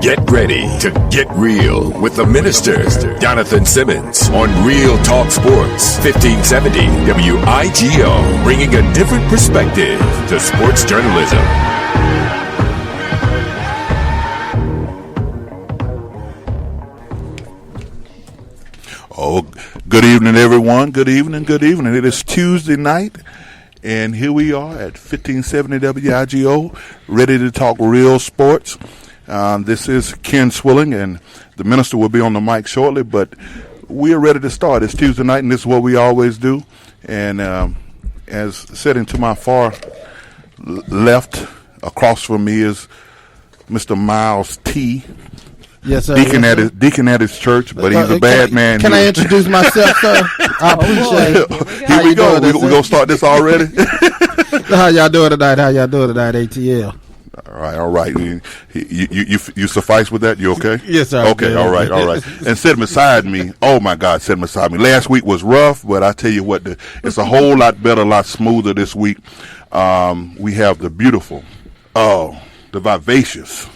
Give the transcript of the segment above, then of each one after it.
Get ready to get real with the minister, Jonathan Simmons, on Real Talk Sports, 1570 WIGO, bringing a different perspective to sports journalism. Oh, good evening, everyone. Good evening. It is Tuesday night, and here we are at 1570 WIGO, ready to talk real sports. This is Ken Swilling, and the minister will be on the mic shortly, but we are ready to start. It's Tuesday night, and this is what we always do. And as sitting to my far left, across from me is Mr. Miles T. Yes, sir. Deacon at his church, but he's a bad man. Can I introduce myself, sir? I appreciate it. Here we go. We're going to start this already? How y'all doing tonight, ATL? All right. You suffice with that? You okay? Yes, sir. Okay, all right. And sitting beside me, oh my God, last week was rough, but I tell you what, it's a whole lot better, a lot smoother this week. We have the beautiful, the vivacious.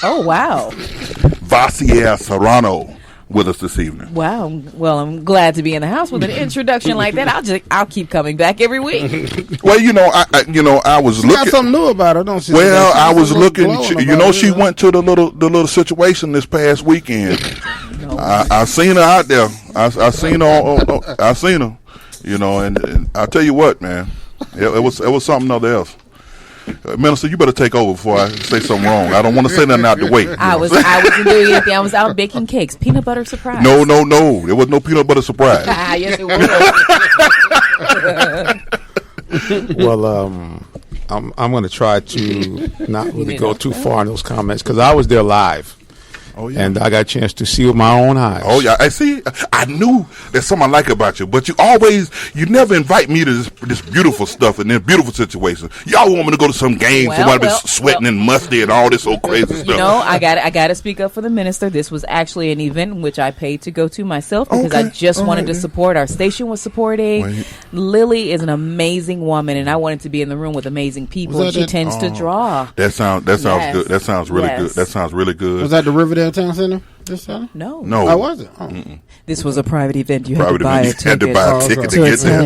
Oh, wow. Vassier Serrano with us this evening. Wow. Well, I'm glad to be in the house with an introduction like that. I'll keep coming back every week. Well, I was looking. Got something new about her, don't she? Well, I was looking. She went to the little situation this past weekend. No. I seen her out there. I seen her. I seen her. And I tell you what, man, it was something else. Minister, you better take over before I say something wrong. I don't want to say nothing out the way. I wasn't doing anything. I was out baking cakes. Peanut butter surprise. No. There was no peanut butter surprise. Yes, it was. Well, I'm going to try to not really go too far in those comments because I was there live. Oh, yeah. And I got a chance to see with my own eyes. Oh, yeah. I see. I knew there's something I like about you, but you never invite me to this beautiful stuff and this beautiful situation. Y'all want me to go to some game, somebody be sweating and musty and all this old crazy stuff. I got to speak up for the minister. This was actually an event in which I paid to go to myself because I just wanted to support. Our station was supporting. Right. Lily is an amazing woman, and I wanted to be in the room with amazing people, and she tends to draw. That sounds good. That sounds really good. That sounds really good. Was that the Riverdale Town Center this time? No. I wasn't. Oh. This was a private event. You had to buy a ticket to get there.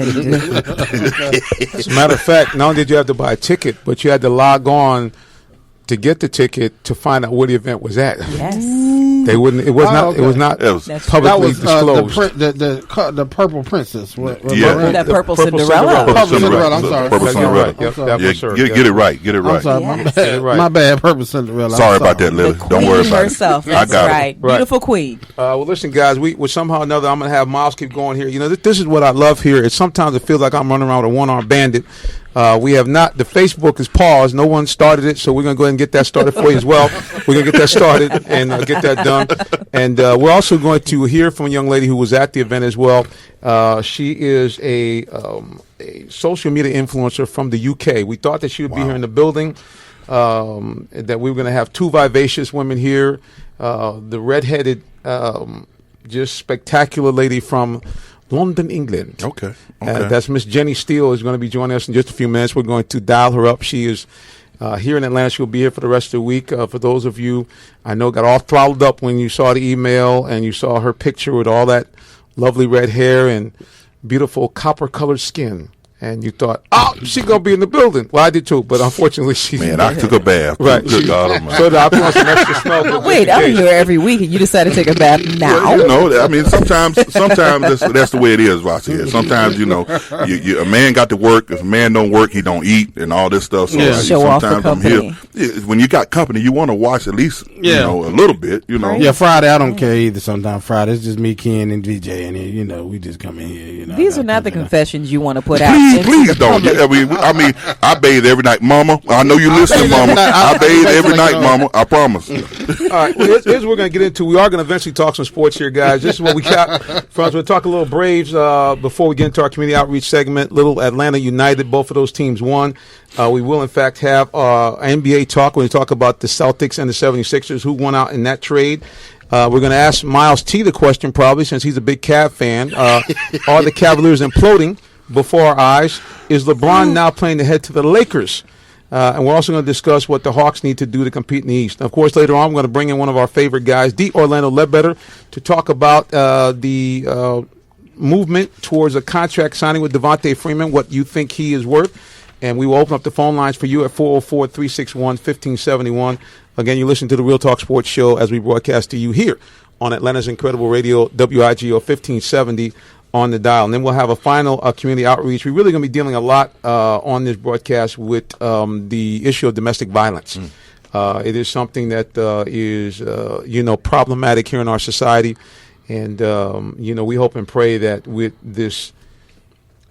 As a matter of fact, not only did you have to buy a ticket, but you had to log on to get the ticket to find out where the event was at. Yes. They wouldn't. It was not. It was not publicly disclosed. The Purple Princess. That Purple Cinderella. Purple Cinderella. I'm sorry. Purple Cinderella. Get it right. I'm sorry. My bad. Purple Cinderella. Sorry about that, Lily. Don't worry about herself. it. I got right. it. Beautiful queen. Well, listen, guys. We somehow or another, I'm going to have Miles keep going here. This is what I love here. It's sometimes it feels like I'm running around with a one-armed bandit. We have not. The Facebook is paused. No one started it, so we're going to go ahead and get that started for you as well. We're going to get that started and get that done. And we're also going to hear from a young lady who was at the event as well. She is a social media influencer from the UK. We thought that she would be here in the building, that we were going to have two vivacious women here. The redheaded, just spectacular lady from London, England. Okay. That's Miss Jenny Steele is going to be joining us in just a few minutes. We're going to dial her up. She is here in Atlanta. She'll be here for the rest of the week. For those of you, I know, got all throttled up when you saw the email and you saw her picture with all that lovely red hair and beautiful copper-colored skin. And you thought, she's going to be in the building. Well, I did too, but unfortunately she's Man, I took a bath. Right. Good God Almighty. So I put on some extra smell. Wait, I'm here every week and you decided to take a bath now? Well, I mean, sometimes that's the way it is, Vasi. Sometimes, a man got to work. If a man don't work, he don't eat and all this stuff. So show off the company. I'm here. When you got company, you want to watch at least, a little bit, Right. Yeah, Friday, I don't care either. Sometimes Friday, it's just me, Ken, and VJ. And, we just come in here, These are not the confessions you want to put out. Please don't. I mean, I bathe every night, Mama. I know you listen, Mama. I bathe every night, Mama. I promise. All right, well, here's what we're going to get into. We are going to eventually talk some sports here, guys. This is what we got. First, we'll talk a little Braves before we get into our community outreach segment. Little Atlanta United, both of those teams won. We will, in fact, have NBA talk when we talk about the Celtics and the 76ers, who won out in that trade. We're going to ask Miles T. the question, probably, since he's a big Cav fan. Are the Cavaliers imploding before our eyes? Is LeBron now playing the head to the Lakers? And we're also going to discuss what the Hawks need to do to compete in the East. And of course, later on, I'm going to bring in one of our favorite guys, D. Orlando Ledbetter, to talk about the movement towards a contract signing with Devontae Freeman, what you think he is worth. And we will open up the phone lines for you at 404-361-1571. Again, you listen to the Real Talk Sports Show as we broadcast to you here on Atlanta's Incredible Radio, WIGO 1570 on the dial. And then we'll have a final community outreach. We're really going to be dealing a lot on this broadcast with the issue of domestic violence. It is something that is, problematic here in our society. And, we hope and pray that with this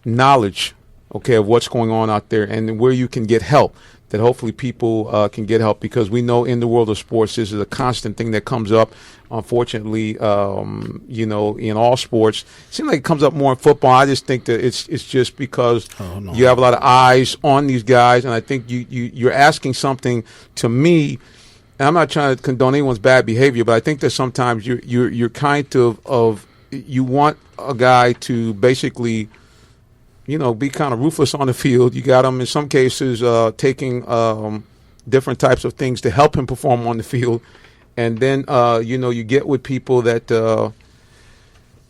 knowledge, of what's going on out there and where you can get help, that hopefully people can get help, because we know in the world of sports, this is a constant thing that comes up. Unfortunately, in all sports, it seems like it comes up more in football. I just think that it's just because you have a lot of eyes on these guys, and I think you're asking something to me. And I'm not trying to condone anyone's bad behavior, but I think that sometimes you're kind of you want a guy to basically, be kind of ruthless on the field. You got him in some cases taking different types of things to help him perform on the field. And then, you get with people that,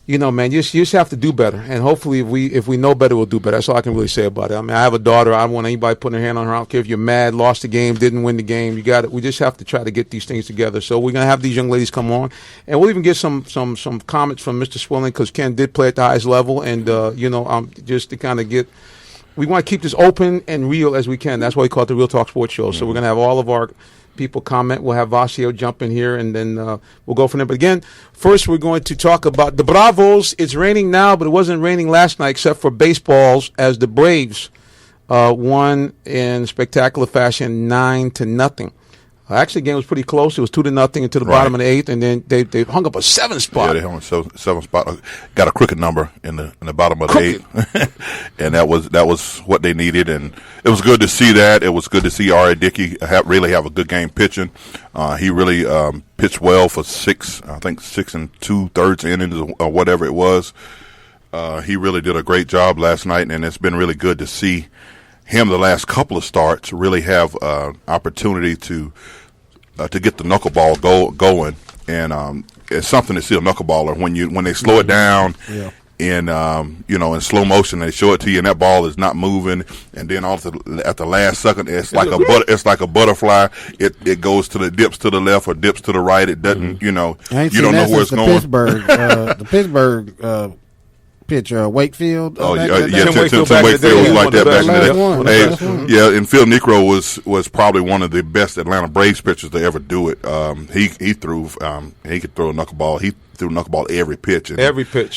man, you just have to do better. And hopefully if we know better, we'll do better. That's all I can really say about it. I mean, I have a daughter. I don't want anybody putting their hand on her. I don't care if you're mad, lost the game, didn't win the game. You got it. We just have to try to get these things together. So we're going to have these young ladies come on. And we'll even get some comments from Mr. Swilling, because Ken did play at the highest level. And, just to kind of we want to keep this open and real as we can. That's why we call it the Real Talk Sports Show. So we're going to have all of our people comment. We'll have Vasio jump in here, and then we'll go from there. But again, first we're going to talk about the Bravos. It's raining now, but it wasn't raining last night except for baseballs, as the Braves won in spectacular fashion 9-0. Actually, the game was pretty close. It was 2-0 into the bottom of the eighth, and then they hung up a 7 spot. Yeah, they hung a seven spot. Got a crooked number in the bottom of the eighth, and that was what they needed. And it was good to see that. It was good to see R.A. Dickey really have a good game pitching. He really pitched well for 6 and 2/3 innings or whatever it was. He really did a great job last night, and it's been really good to see him the last couple of starts really have opportunity to get the knuckleball going, and it's something to see a knuckleballer when they slow it down in slow motion. They show it to you, and that ball is not moving, and then at the last second, it's like a butterfly. It goes dips to the left or dips to the right. It doesn't, you don't know where it's going. The Pittsburgh pitcher, Wakefield. Tim Wakefield was like that back in the day. And Phil Niekro was probably one of the best Atlanta Braves pitchers to ever do it. He could throw a knuckleball. He threw a knuckleball every pitch.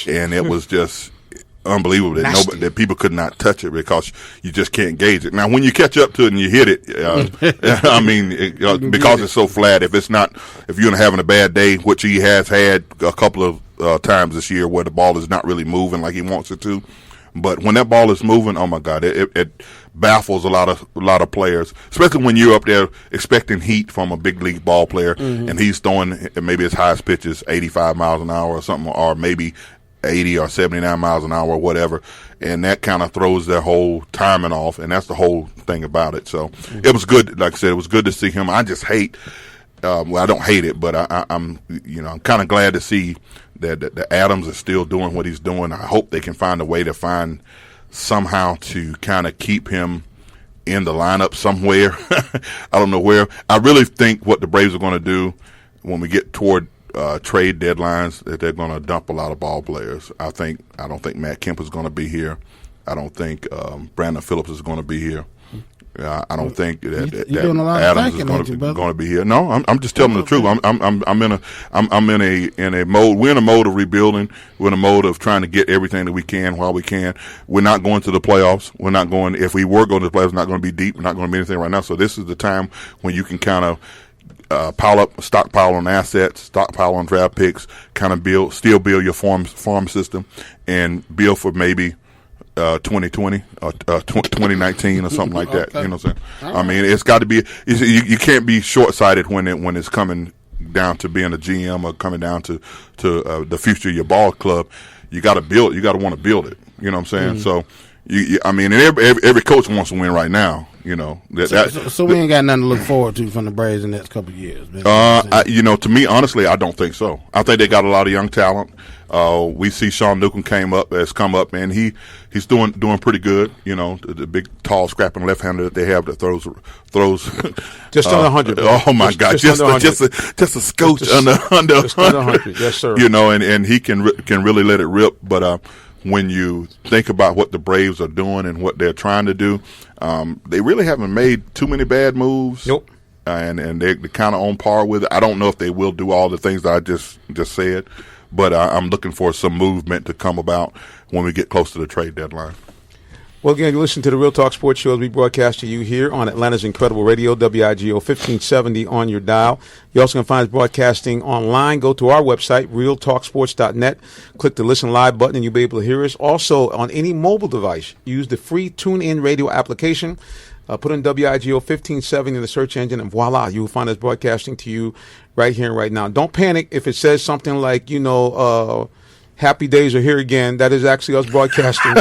And it was just unbelievable that people could not touch it, because you just can't gauge it. Now, when you catch up to it and you hit it, because it's so flat, if you're having a bad day, which he has had a couple of times this year where the ball is not really moving like he wants it to, but when that ball is moving, oh my God, it baffles a lot of players, especially when you're up there expecting heat from a big league ball player, and he's throwing maybe his highest pitch is 85 miles an hour or something, or maybe 80 or 79 miles an hour or whatever, and that kind of throws their whole timing off, and that's the whole thing about it. So it was good. Like I said, it was good to see him. I just hate. I don't hate it, but I'm kind of glad to see that Adams is still doing what he's doing. I hope they can find a way to find somehow to kind of keep him in the lineup somewhere. I don't know where. I really think what the Braves are going to do when we get toward trade deadlines, that they're going to dump a lot of ball players. I don't think Matt Kemp is going to be here. I don't think Brandon Phillips is going to be here. I don't think that Adams is going to be here. No, I'm just telling the truth. I'm in a mode. We're in a mode of rebuilding. We're in a mode of trying to get everything that we can while we can. We're not going to the playoffs. We're not going. If we were going to the playoffs, it's not going to be deep. We're not going to be anything right now. So this is the time when you can kind of stockpile on assets, stockpile on draft picks, kind of build your farm system, and build for maybe 2020 or 2019 or something like that. You know what I'm saying? I mean, it's got to be. You can't be short-sighted when it's coming down to being a GM or coming down to the future of your ball club. You got to build. You got to want to build it. You know what I'm saying? So. I mean, and every coach wants to win right now. You know, so we ain't got nothing to look forward to from the Braves in the next couple of years. To me, honestly, I don't think so. I think they got a lot of young talent. We see Sean Newcomb has come up, and he's doing pretty good. You know, the big, tall, scrapping left-hander that they have that throws just under 100. Oh my God, just a scotch under 100. Yes, sir. You know, and he can really let it rip. But when you think about what the Braves are doing and what they're trying to do, they really haven't made too many bad moves. Nope. And they're kind of on par with it. I don't know if they will do all the things that I just said, but I'm looking for some movement to come about when we get close to the trade deadline. Well, again, you listen to the Real Talk Sports Show as we broadcast to you here on Atlanta's Incredible Radio, WIGO 1570 on your dial. You also can find us broadcasting online. Go to our website, realtalksports.net. Click the Listen Live button, and you'll be able to hear us. Also, on any mobile device, use the free TuneIn Radio application. Put in WIGO 1570 in the search engine, and voila, you will find us broadcasting to you right here and right now. Don't panic if it says something like, Happy Days are here again. That is actually us broadcasting.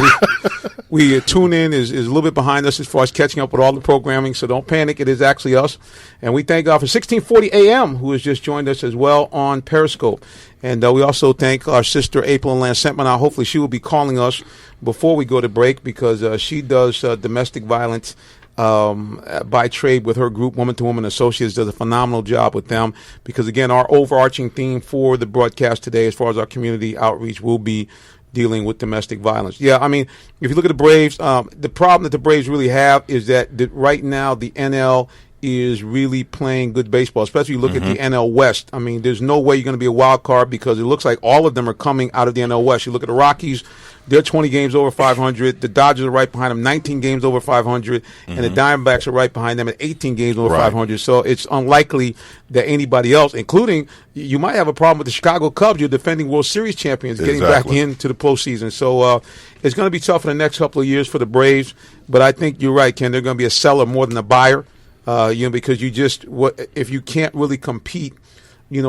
We tune in is a little bit behind us as far as catching up with all the programming, so don't panic. It is actually us. And we thank God for 1640 AM, who has just joined us as well on Periscope. And we also thank our sister April and Lance Sentman. Hopefully she will be calling us before we go to break, because she does domestic violence by trade with her group, Woman to Woman Associates. Does a phenomenal job with them, because again, our overarching theme for the broadcast today, as far as our community outreach, will be dealing with domestic violence. Yeah, I mean, if you look at the Braves, the problem that the Braves really have is that right now the NL is really playing good baseball, especially you look at the NL West. I mean, there's no way you're going to be a wild card, because it looks like all of them are coming out of the NL West. You look at the Rockies, they're 20 games over 500. The Dodgers are right behind them, 19 games over 500. And the Diamondbacks are right behind them at 18 games over 500. So it's unlikely that anybody else, including, you might have a problem with the Chicago Cubs, your defending World Series champions, getting back into the postseason. So it's going to be tough for the next couple of years for the Braves. But I think you're right, Ken. They're going to be a seller more than a buyer. Because if you can't really compete,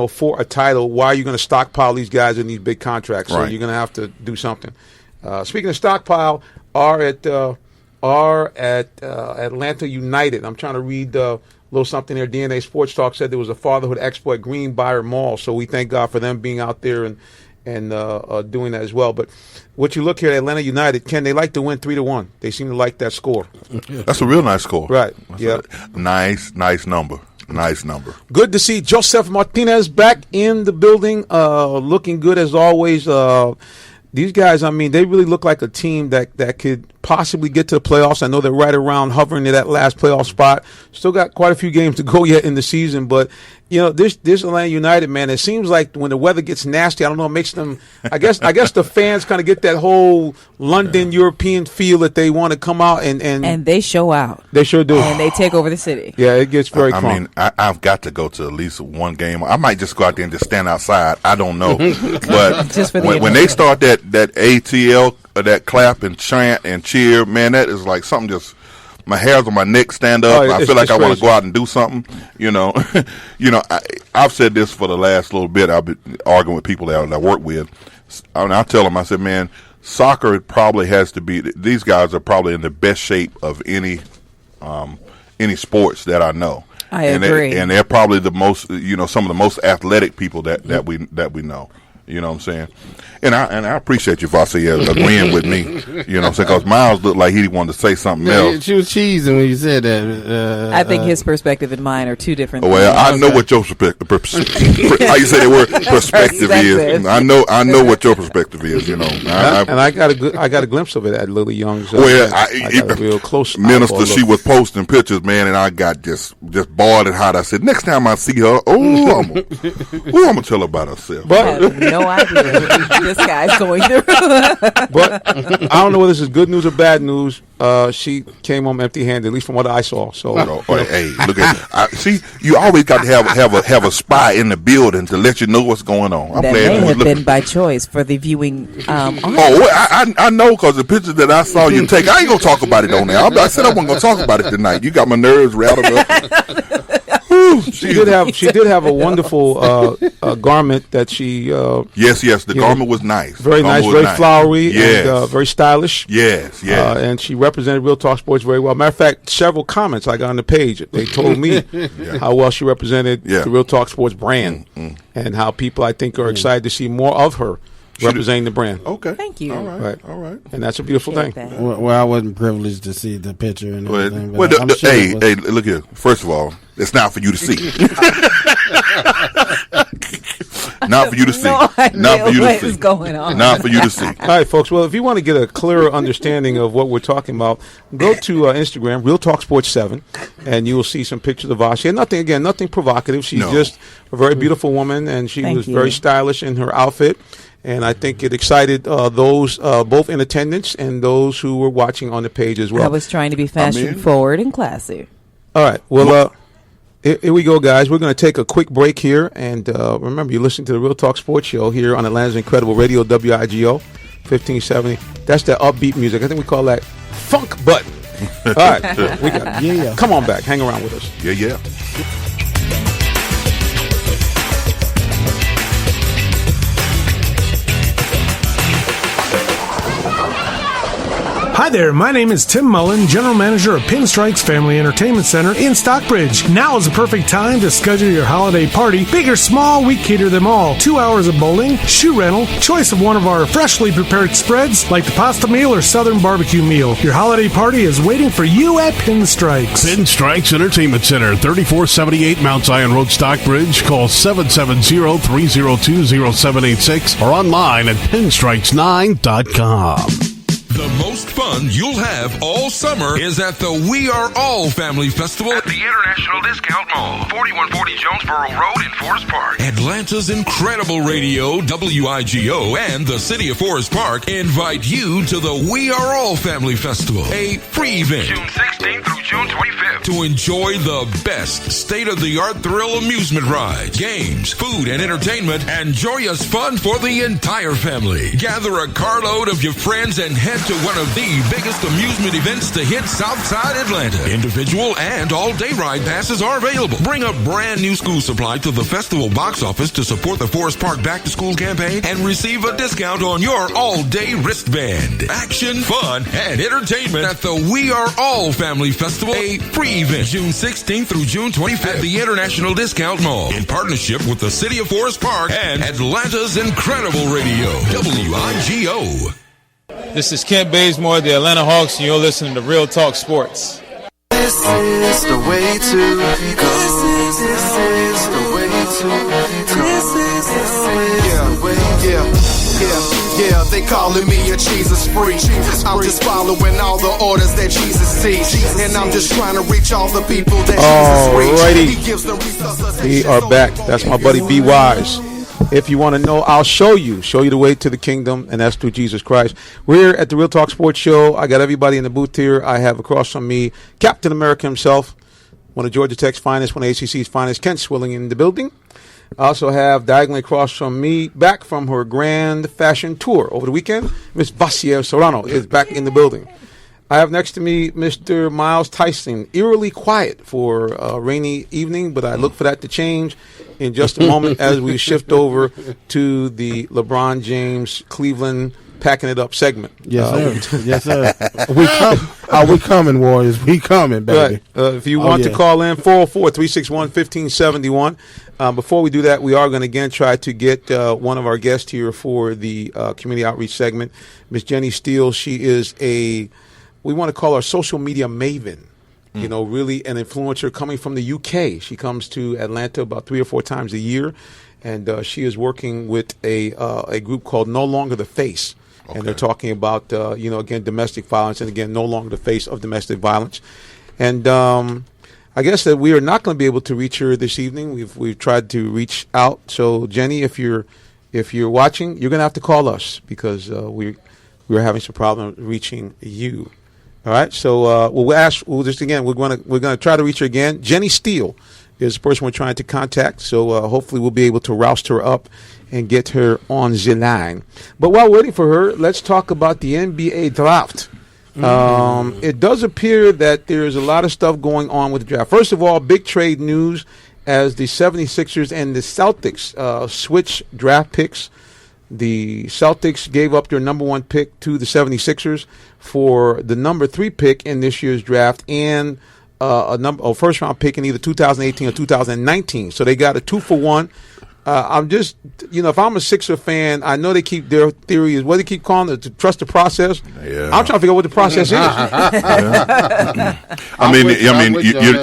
for a title, why are you going to stockpile these guys in these big contracts? So you're going to have to do something. Speaking of stockpile, are at Atlanta United. I'm trying to read a little something there. DNA Sports Talk said there was a fatherhood expo at Greenbrier Mall. So we thank God for them being out there and doing that as well. But what you look here at Atlanta United, Ken, they like to win 3-1. They seem to like that score. That's a real nice score. Right. Yeah. Nice number. Nice number. Good to see Joseph Martinez back in the building, looking good as always. These guys, I mean, they really look like a team that could possibly get to the playoffs. I know they're right around hovering to that last playoff spot. Still got quite a few games to go yet in the season, but this Atlanta United, man, it seems like when the weather gets nasty, I don't know, it makes them. I guess the fans kind of get that whole London European feel that they want to come out and they show out. They sure do, and they take over the city. Yeah, it gets very. I mean, I've got to go to at least one game. I might just go out there and just stand outside. I don't know, but just for when they start that ATL, that clap and chant and cheer, man, that is like something just. My hairs on my neck stand up. I feel like I want to go out and do something. I've said this for the last little bit. I've been arguing with people that I work with. And I tell them, I said, man, soccer probably has to be. These guys are probably in the best shape of any sports that I know. I agree. And they're probably the most, some of the most athletic people that we know. You know what I'm saying? And I appreciate you, Vasi, agreeing with me. You know what I'm saying? Because Miles looked like he wanted to say something else. She was cheesing when you said that. I think his perspective and mine are two different things. Well, I know what your perspective how you say the word perspective is. I know what your perspective is, I got a glimpse of it at Lily Young's. I got a real close Minister, she was posting pictures, man, and I got just boiled and hot. I said, next time I see her, I'm gonna tell her about herself. But no idea what this guy's going through. But I don't know whether this is good news or bad news. She came home empty-handed, at least from what I saw. So, hey, look at see. You always got to have a spy in the building to let you know what's going on. That may have been by choice for the viewing. I know, because the pictures that I saw you take, I ain't gonna talk about it on there. I said I wasn't gonna talk about it tonight. You got my nerves rattled up. She did have a wonderful garment that she. Yes. The garment was nice. Very nice, very flowery, yes. and very stylish. Yes. And she represented Real Talk Sports very well. Matter of fact, several comments I got on the page, they told me how well she represented the Real Talk Sports brand, and how people, I think, are excited to see more of her representing the brand. Okay. Thank you. All right. And that's a beautiful thing. Well, I wasn't privileged to see the picture and everything. Hey, look here. First of all, it's not for you to see. Not for you to see. Not for you to see. What is going on? Not for you to see. All right, folks. Well, if you want to get a clearer understanding of what we're talking about, go to Instagram, Real Talk Sports 7, and you will see some pictures of us. Nothing provocative. She's just a very beautiful woman, and she was very stylish in her outfit. And I think it excited those both in attendance and those who were watching on the page as well. I was trying to be fashion forward and classy. All right. Well, here we go, guys. We're going to take a quick break here. And remember, you're listening to the Real Talk Sports Show here on Atlanta's Incredible Radio, WIGO 1570. That's the upbeat music. I think we call that funk button. All right. We got it. Come on back. Hang around with us. Yeah. Hi there, my name is Tim Mullen, General Manager of Pinstripes Family Entertainment Center in Stockbridge. Now is the perfect time to schedule your holiday party. Big or small, we cater them all. 2 hours of bowling, shoe rental, choice of one of our freshly prepared spreads, like the pasta meal or southern barbecue meal. Your holiday party is waiting for you at Pinstripes. Pinstripes Entertainment Center, 3478 Mount Zion Road, Stockbridge. Call 770-302-0786 or online at pinstripes9.com. The most fun you'll have all summer is at the We Are All Family Festival at the International Discount Mall, 4140 Jonesboro Road in Forest Park. Atlanta's Incredible Radio, WIGO, and the City of Forest Park invite you to the We Are All Family Festival, a free event. June 16th through June 25th. To enjoy the best state-of-the-art thrill amusement rides, games, food, and entertainment, and joyous fun for the entire family. Gather a carload of your friends and head to one of the biggest amusement events to hit Southside Atlanta. Individual and all-day ride passes are available. Bring a brand new school supply to the festival box office to support the Forest Park Back to School campaign and receive a discount on your all-day wristband. Action, fun, and entertainment at the We Are All Family Festival, a free event, June 16th through June 25th at the International Discount Mall in partnership with the City of Forest Park and Atlanta's Incredible Radio, WIGO. This is Kent Bazemore, the Atlanta Hawks, and you're listening to Real Talk Sports. This is the way to go. This is the way to go. This is the way. Yeah, they calling me a Jesus freak. I'm just following all the orders that Jesus teach, and I'm just trying to reach all the people that Jesus reach. We are back. That's my buddy B Wise. If you want to know, I'll show you the way to the kingdom, and that's through Jesus Christ. We're here at the Real Talk Sports Show. I got everybody in the booth here. I have across from me Captain America himself, one of Georgia Tech's finest, one of ACC's finest, Kent Swilling in the building. I also have diagonally across from me, back from her grand fashion tour over the weekend, Miss Vassier Serrano is back in the building. I have next to me Mr. Miles Tyson, eerily quiet for a rainy evening, but I look for that to change in just a moment as we shift over to the LeBron James Cleveland packing it up segment. Yes, sir. Yes, sir. We coming, Warriors. We coming, baby. Right. If you want to call in, 404-361-1571. Before we do that, we are going to again try to get one of our guests here for the community outreach segment. Miss Jenny Steele, she is we want to call her social media maven. You know, really an influencer coming from the UK. She comes to Atlanta about 3 or 4 times a year, and she is working with a group called No Longer the Face. Okay. And they're talking about, again, domestic violence, and again, no longer the face of domestic violence. And I guess that we are not going to be able to reach her this evening. We've tried to reach out. So, Jenny, if you're watching, you're going to have to call us because we're having some problem reaching you. All right, so we're going to try to reach her again. Jenny Steele is the person we're trying to contact, so hopefully we'll be able to roust her up and get her on the line. But while waiting for her, let's talk about the NBA draft. It does appear that there's a lot of stuff going on with the draft. First of all, big trade news as the 76ers and the Celtics switch draft picks. The Celtics gave up their number 1 pick to the 76ers for the number 3 pick in this year's draft and a first round pick in either 2018 or 2019. So they got a 2-for-1. I'm just, if I'm a Sixer fan, I know they keep their theory is what they keep calling it, to trust the process. Yeah. I'm trying to figure out what the process is. I mean,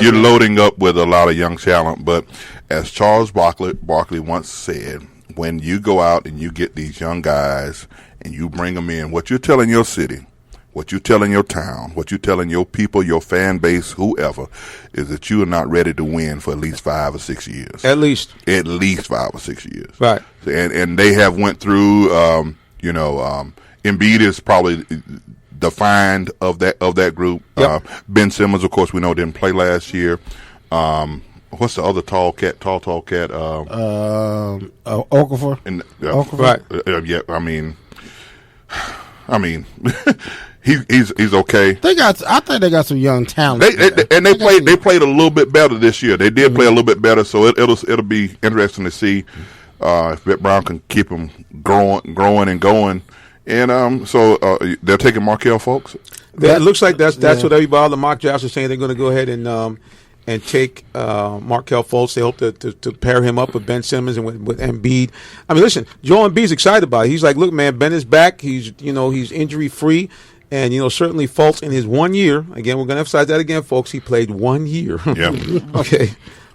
you're loading up with a lot of young talent, but as Charles Barkley once said, when you go out and you get these young guys and you bring them in, what you're telling your city, what you're telling your town, what you're telling your people, your fan base, whoever, is that you are not ready to win for at least 5 or 6 years. At least 5 or 6 years. Right. And they have went through, Embiid is probably the find of that group. Yep. Ben Simmons, of course, we know didn't play last year. What's the other tall cat? Okafor. Right. I mean, he's okay. I think they got some young talent. They played a little bit better this year. They did play a little bit better, so it'll be interesting to see if Lebron can keep them growing and going. And so they're taking Markelle Fultz. It looks like that's what everybody, all the mock drafts are saying. They're going to go ahead and take Markelle Fultz. They hope to pair him up with Ben Simmons and with Embiid. I mean, listen, Joel Embiid's excited about it. He's like, look, man, Ben is back. He's injury free, and certainly Fultz in his 1 year. Again, we're going to emphasize that again, folks. He played 1 year. Yeah. Okay.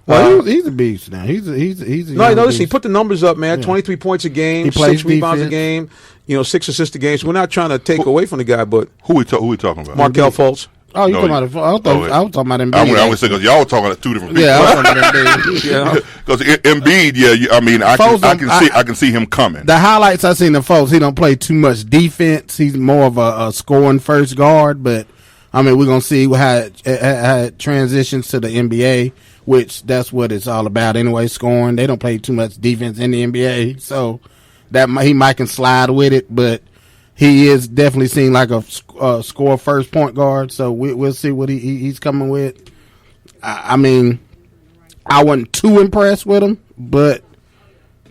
Well, he's a beast now. He's a listen, he put the numbers up, man. 23 points a game, 6 rebounds a game, 6 assists a game. So we're not trying to take away from the guy, but who we talking about? Markelle Fultz. Oh, you talking about? I was talking about Embiid. I was saying because y'all were talking about 2 different people. Yeah, I was talking about Embiid. Because Embiid, I can see him coming. The highlights I seen of Fultz, he don't play too much defense. He's more of a scoring first guard. But I mean, we're gonna see how it transitions to the NBA, which that's what it's all about anyway. Scoring. They don't play too much defense in the NBA, so that he might can slide with it, but. He is definitely seen like a score first point guard, so we'll see what he's coming with. I mean, I wasn't too impressed with him, but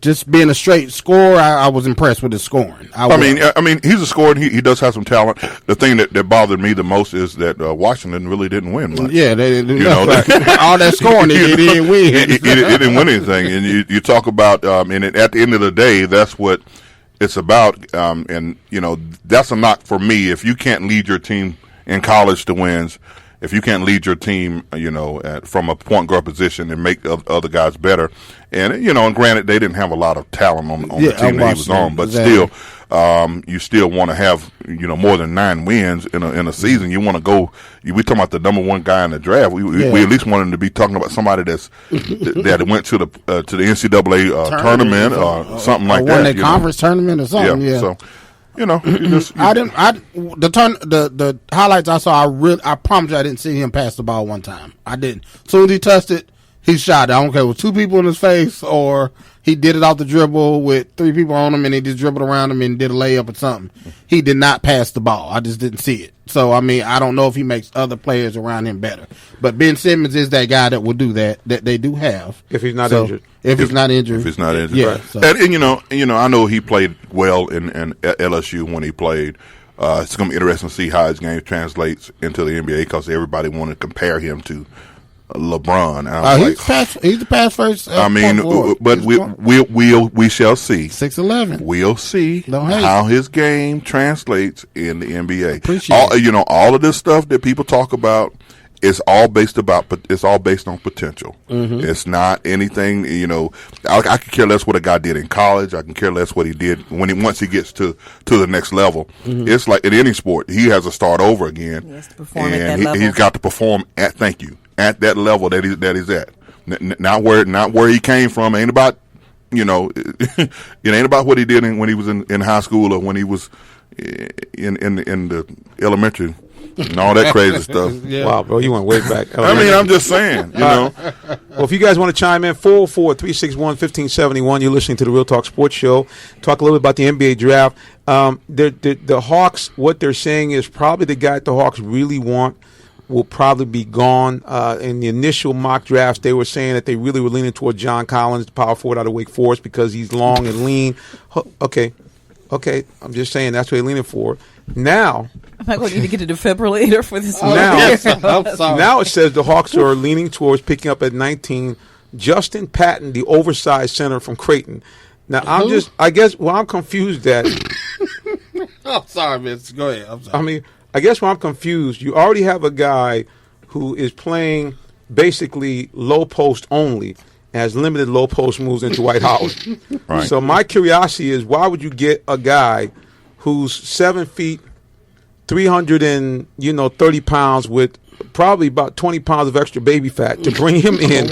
just being a straight scorer, I was impressed with his scoring. I mean, he's a scorer. And he does have some talent. The thing that bothered me the most is that Washington really didn't win much. Yeah, they didn't. All that scoring, they didn't win. It didn't win anything. And you talk about, and at the end of the day, that's what it's about, and that's a knock for me. If you can't lead your team in college to wins, if you can't lead your team, from a point guard position and make other guys better, and and granted they didn't have a lot of talent on the team that he was on, but still, you still want to have more than 9 wins in a season. You want to go. We talking about the number 1 guy in the draft. We at least wanted to be talking about somebody that went to the NCAA tournament or something like that. Won a conference tournament or something. Yeah. So. The highlights I saw, I promise you I didn't see him pass the ball one time. I didn't. As soon as he touched it, he shot it. I don't care if it was 2 people in his face or he did it off the dribble with 3 people on him and he just dribbled around him and did a layup or something. He did not pass the ball. I just didn't see it. So, I mean, I don't know if he makes other players around him better. But Ben Simmons is that guy that will do that they do have. If he's not injured. If he's not injured. If he's not injured. Yeah. Right. So. And I know he played well in LSU when he played. It's going to be interesting to see how his game translates into the NBA because everybody wanted to compare him to LeBron. He's the pass first. But we shall see. 6'11". We'll see how his game translates in the NBA. Appreciate all of this stuff that people talk about. It's all based on potential. Mm-hmm. It's not anything. I could care less what a guy did in college. I can care less what he did once he gets to the next level. Mm-hmm. It's like in any sport, he has to start over again. He has to perform at that level. He's got to perform at that level that he's at. Not where he came from. Ain't about it ain't about what he did when he was in high school or when he was in the elementary. And all that crazy stuff. Yeah. Wow, bro, you went way back. I'm just saying, Well, if you guys want to chime in, 404-361-1571. You're listening to the Real Talk Sports Show. Talk a little bit about the NBA draft. The Hawks, what they're saying is probably the guy the Hawks really want will probably be gone. In the initial mock drafts, they were saying that they really were leaning toward John Collins, the power forward out of Wake Forest, because he's long and lean. Okay, I'm just saying that's what they're leaning for. Now, am I going to need to get a defibrillator for this? Now it says the Hawks are leaning towards picking up at 19 Justin Patton, the oversized center from Creighton. Now, I'm confused at. I'm sorry, Miss. Go ahead. I'm sorry. I guess when I'm confused, you already have a guy who is playing basically low post only, has limited low post moves into Dwight Howard. Right. So my curiosity is, why would you get a guy who's 7 feet, 330 pounds with probably about 20 pounds of extra baby fat to bring him in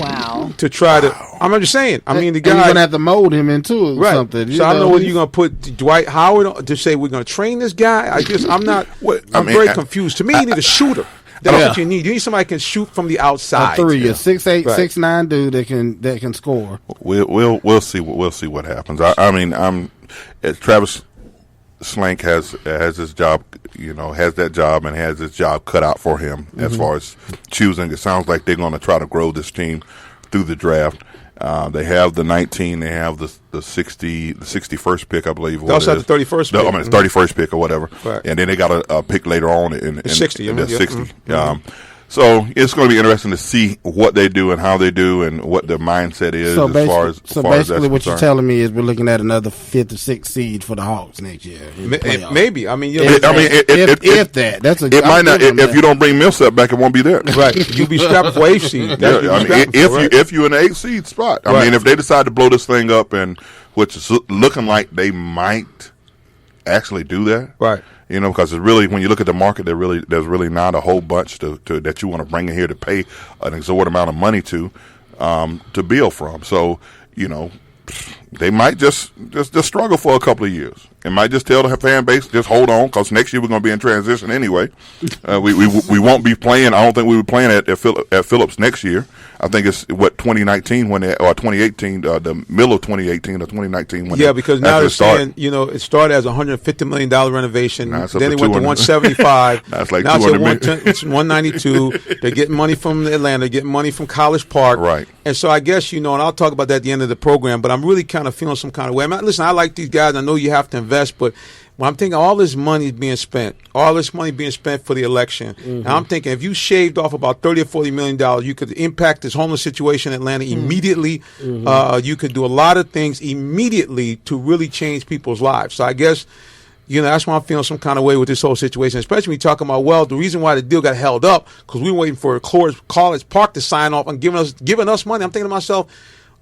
to try to. I'm just saying. The guy, you're gonna have to mold him into something. So I don't know whether you're gonna put Dwight Howard on to say we're gonna train this guy. I'm not. I'm very confused. To me, you need a shooter. That's what you need. You need somebody who can shoot from the outside. A 6'8", 6'9" dude that can score. We'll see what happens. Travis Slank has his job, has that job and has his job cut out for him as far as choosing. It sounds like they're going to try to grow this team through the draft. They have the 19. They have the 61st pick, I believe. They also have the 31st pick. It's 31st pick or whatever. Right. And then they got a pick later on in 60. The 60. So it's going to be interesting to see what they do and how they do and what their mindset is basically what you're telling me is we're looking at another 5th or 6th seed for the Hawks next year. Maybe. It might not. If you don't bring Millsap back, it won't be there. Right. You'll be strapped for 8th seed. If you're in the 8th seed spot, if they decide to blow this thing up, and which is looking like they might actually do that, right? Because it's really, when you look at the market, there's really not a whole bunch that you want to bring in here to pay an exorbitant amount of money to build from. So, they might just struggle for a couple of years. It might just tell the fan base, just hold on, because next year we're going to be in transition anyway. We won't be playing. I don't think we were playing at Phillips next year. I think it's 2019 or 2018, the middle of 2018 or 2019. Because now they're saying it started as $150 million renovation. Then it went to 175. That's like now it's 192. They're getting money from Atlanta. They're getting money from College Park. Right. And so I guess and I'll talk about that at the end of the program. But I'm really kind of feeling some kind of way. Listen, I like these guys. I know you have to invest, but when I'm thinking all this money is being spent, for the election, and I'm thinking if you shaved off about $30 or $40 million, you could impact this homeless situation in Atlanta immediately. You could do a lot of things immediately to really change people's lives. So I guess that's why I'm feeling some kind of way with this whole situation, especially when you're talking about, the reason why the deal got held up because we were waiting for College Park to sign off and giving us money. I'm thinking to myself,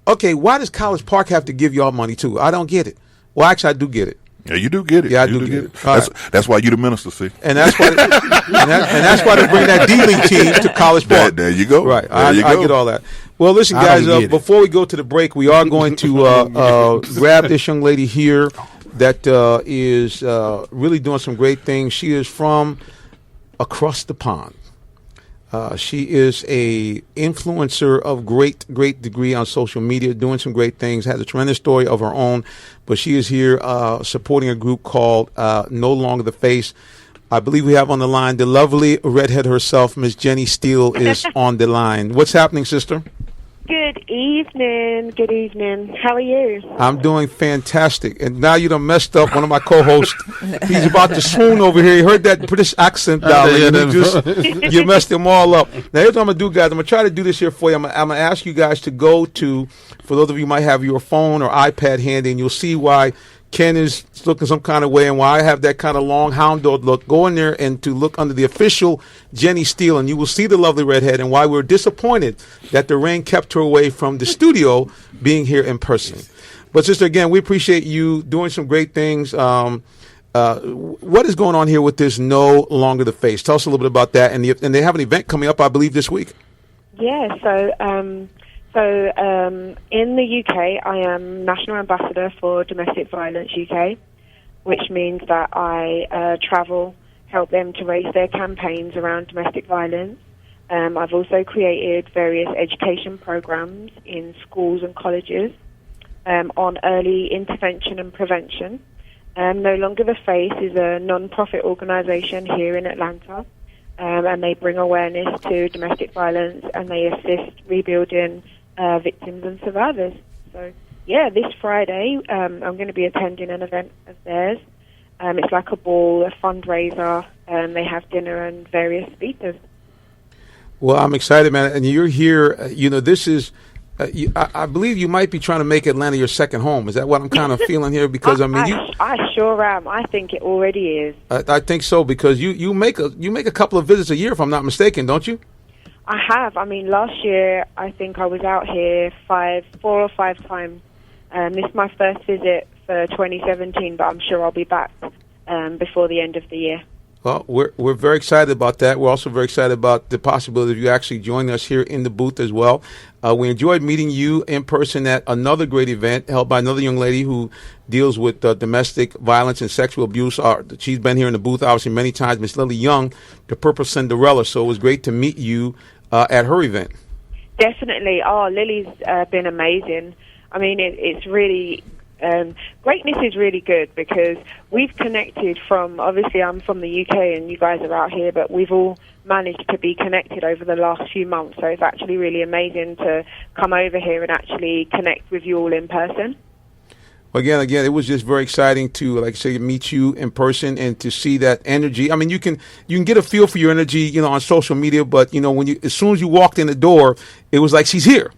okay, why does College Park have to give y'all money too? I don't get it. Well, actually, I do get it. Yeah, you do get it. Yeah, I do get it. That's why you the minister, see. And that's why, that's why they bring that D-League team to College Park. There you go. Right. I get all that. Well, listen, guys, before we go to the break, we are going to grab this young lady here that is really doing some great things. She is from across the pond. She is a influencer of great degree on social media, doing some great things, has a tremendous story of her own, but she is here supporting a group called No Longer the Face. I believe we have on the line the lovely redhead herself, Miss Jenny Steele, is on the line. What's happening, sister? Good evening. Good evening. How are you? I'm doing fantastic. And now you done messed up one of my co-hosts. He's about to swoon over here. He heard that British accent, darling. You messed him all up. Now, here's what I'm going to do, guys. I'm going to try to do this here for you. I'm going to ask you guys to go to, for those of you who might have your phone or iPad handy, and you'll see why Ken is looking some kind of way and why I have that kind of long hound dog look. Go in there and to look under the official Jenny Steele, and you will see the lovely redhead and why we're disappointed that the rain kept her away from the studio being here in person. But, sister, again, we appreciate you doing some great things. What is going on here with this No Longer the Face? Tell us a little bit about that. And they have an event coming up, I believe, this week. Yeah, So in the UK, I am National Ambassador for Domestic Violence UK, which means that I travel, help them to raise their campaigns around domestic violence. I've also created various education programs in schools and colleges on early intervention and prevention. No Longer the Face is a non-profit organisation here in Atlanta. and they bring awareness to domestic violence, and they assist rebuilding victims and survivors. So, yeah, this Friday I'm going to be attending an event of theirs. It's like a ball, a fundraiser, and they have dinner and various speakers. Well, I'm excited, man. And you're here. This is, I believe you might be trying to make Atlanta your second home. Is that what I'm kind of feeling here? Because, I sure am. I think it already is. I think so, because you make a couple of visits a year, if I'm not mistaken, don't you? I have. I mean, last year, I think I was out here 4 or 5 times. This is my first visit for 2017, but I'm sure I'll be back before the end of the year. Well, we're very excited about that. We're also very excited about the possibility of you actually joining us here in the booth as well. We enjoyed meeting you in person at another great event held by another young lady who deals with domestic violence and sexual abuse. She's been here in the booth, obviously, many times. Miss Lily Young, the Purple Cinderella. So it was great to meet you at her event. Definitely. Oh, Lily's been amazing. I mean, it's really... greatness is really good because we've connected from, obviously I'm from the UK and you guys are out here, but we've all managed to be connected over the last few months. So it's actually really amazing to come over here and actually connect with you all in person. Again, it was just very exciting to, like I say, meet you in person and to see that energy. I mean, you can get a feel for your energy, on social media, but as soon as you walked in the door, it was like she's here.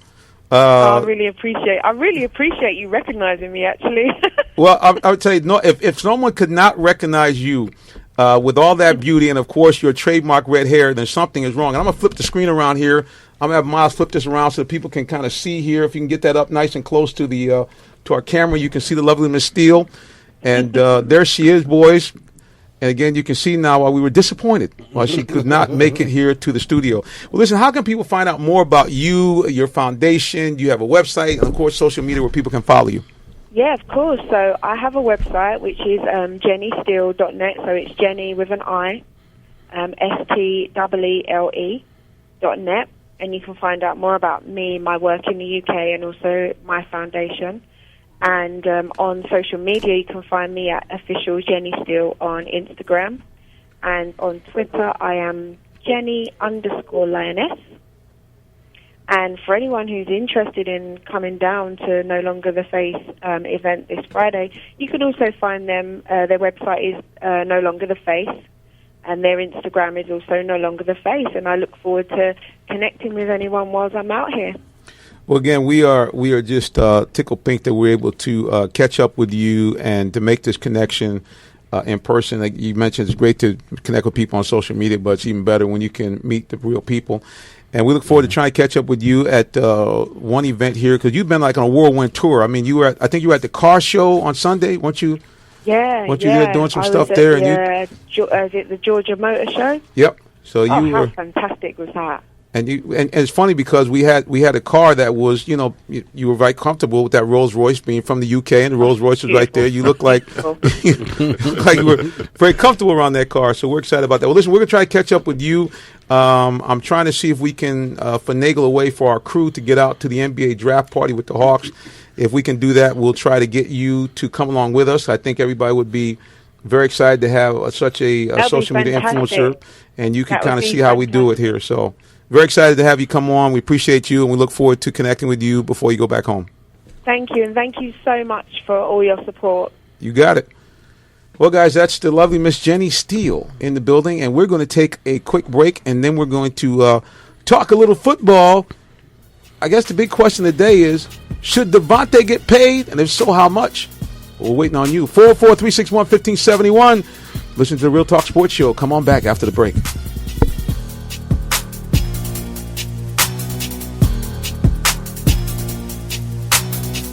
I really appreciate you recognizing me, actually. Well, I would tell you, no, if someone could not recognize you with all that beauty and, of course, your trademark red hair, then something is wrong. And I'm going to flip the screen around here. I'm going to have Miles flip this around so that people can kind of see here. If you can get that up nice and close to the to our camera, you can see the lovely Miss Steele. And there she is, boys. And again, you can see now why we were disappointed why she could not make it here to the studio. Well, listen, how can people find out more about you, your foundation? You have a website, and, of course, social media where people can follow you. Yeah, of course. So I have a website, which is jennystele.net. So it's Jenny with an I, STEELE.net. And you can find out more about me, my work in the UK, and also my foundation. And on social media, you can find me at official Jenny Steele on Instagram. And on Twitter, I am Jenny_Lioness. And for anyone who's interested in coming down to No Longer the Face event this Friday, you can also find them. Their website is No Longer the Face. And their Instagram is also No Longer the Face. And I look forward to connecting with anyone whilst I'm out here. Well, again, we are just tickled pink that we're able to catch up with you and to make this connection in person. Like you mentioned, it's great to connect with people on social media, but it's even better when you can meet the real people. And we look forward to trying to catch up with you at one event here because you've been like on a whirlwind tour. I mean, I think you were at the car show on Sunday, weren't you? Yeah, weren't you there doing some stuff there? Is it the Georgia Motor Show? Yep. So how fantastic was that? And it's funny because we had a car that was, you were very comfortable with that Rolls Royce being from the UK, and the Rolls Royce was right there. You look like you were very comfortable around that car. So we're excited about that. Well, listen, we're gonna try to catch up with you. I'm trying to see if we can finagle a way for our crew to get out to the NBA draft party with the Hawks. If we can do that, we'll try to get you to come along with us. I think everybody would be very excited to have such a social media influencer, and you can kind of see how we do it here. So. Very excited to have you come on. We appreciate you, and we look forward to connecting with you before you go back home. Thank you, and thank you so much for all your support. You got it. Well, guys, that's the lovely Miss Jenny Steele in the building, and we're going to take a quick break, and then we're going to talk a little football. I guess the big question of the day is, should Devontae get paid, and if so, how much? We're waiting on you. 443-661-1571. Listen to the Real Talk Sports Show. Come on back after the break.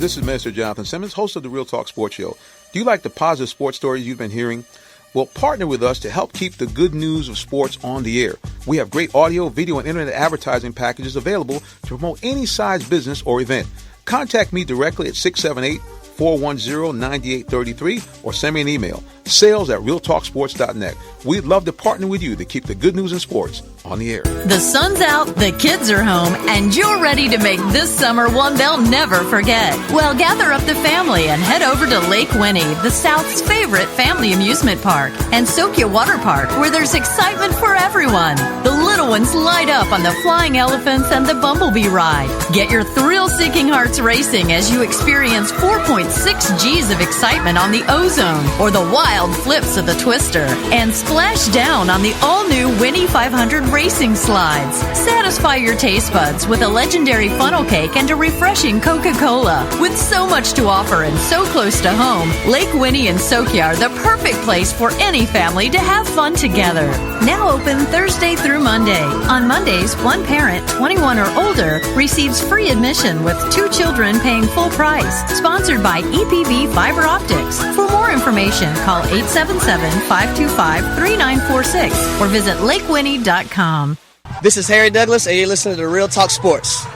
This is Minister Jonathan Simmons, host of the Real Talk Sports Show. Do you like the positive sports stories you've been hearing? Well, partner with us to help keep the good news of sports on the air. We have great audio, video, and internet advertising packages available to promote any size business or event. Contact me directly at 678-410-9833 or send me an email, sales@realtalksports.net. We'd love to partner with you to keep the good news in sports on on the air. The sun's out, the kids are home, and you're ready to make this summer one they'll never forget. Well, gather up the family and head over to Lake Winnie, the South's favorite family amusement park, and Sokia Water Park, where there's excitement for everyone. The little ones light up on the flying elephants and the bumblebee ride. Get your thrill-seeking hearts racing as you experience 4.6 G's of excitement on the Ozone or the wild flips of the Twister, and splash down on the all-new Winnie 500 racing slides. Satisfy your taste buds with a legendary funnel cake and a refreshing Coca-Cola. With so much to offer and so close to home, Lake Winnie and Sokia are the perfect place for any family to have fun together. Now open Thursday through Monday. On Mondays, one parent, 21 or older, receives free admission with 2 children paying full price. Sponsored by EPB Fiber Optics. For more information, call 877-525-3946 or visit lakewinnie.com. This is Harry Douglas, and you're listening to Real Talk Sports.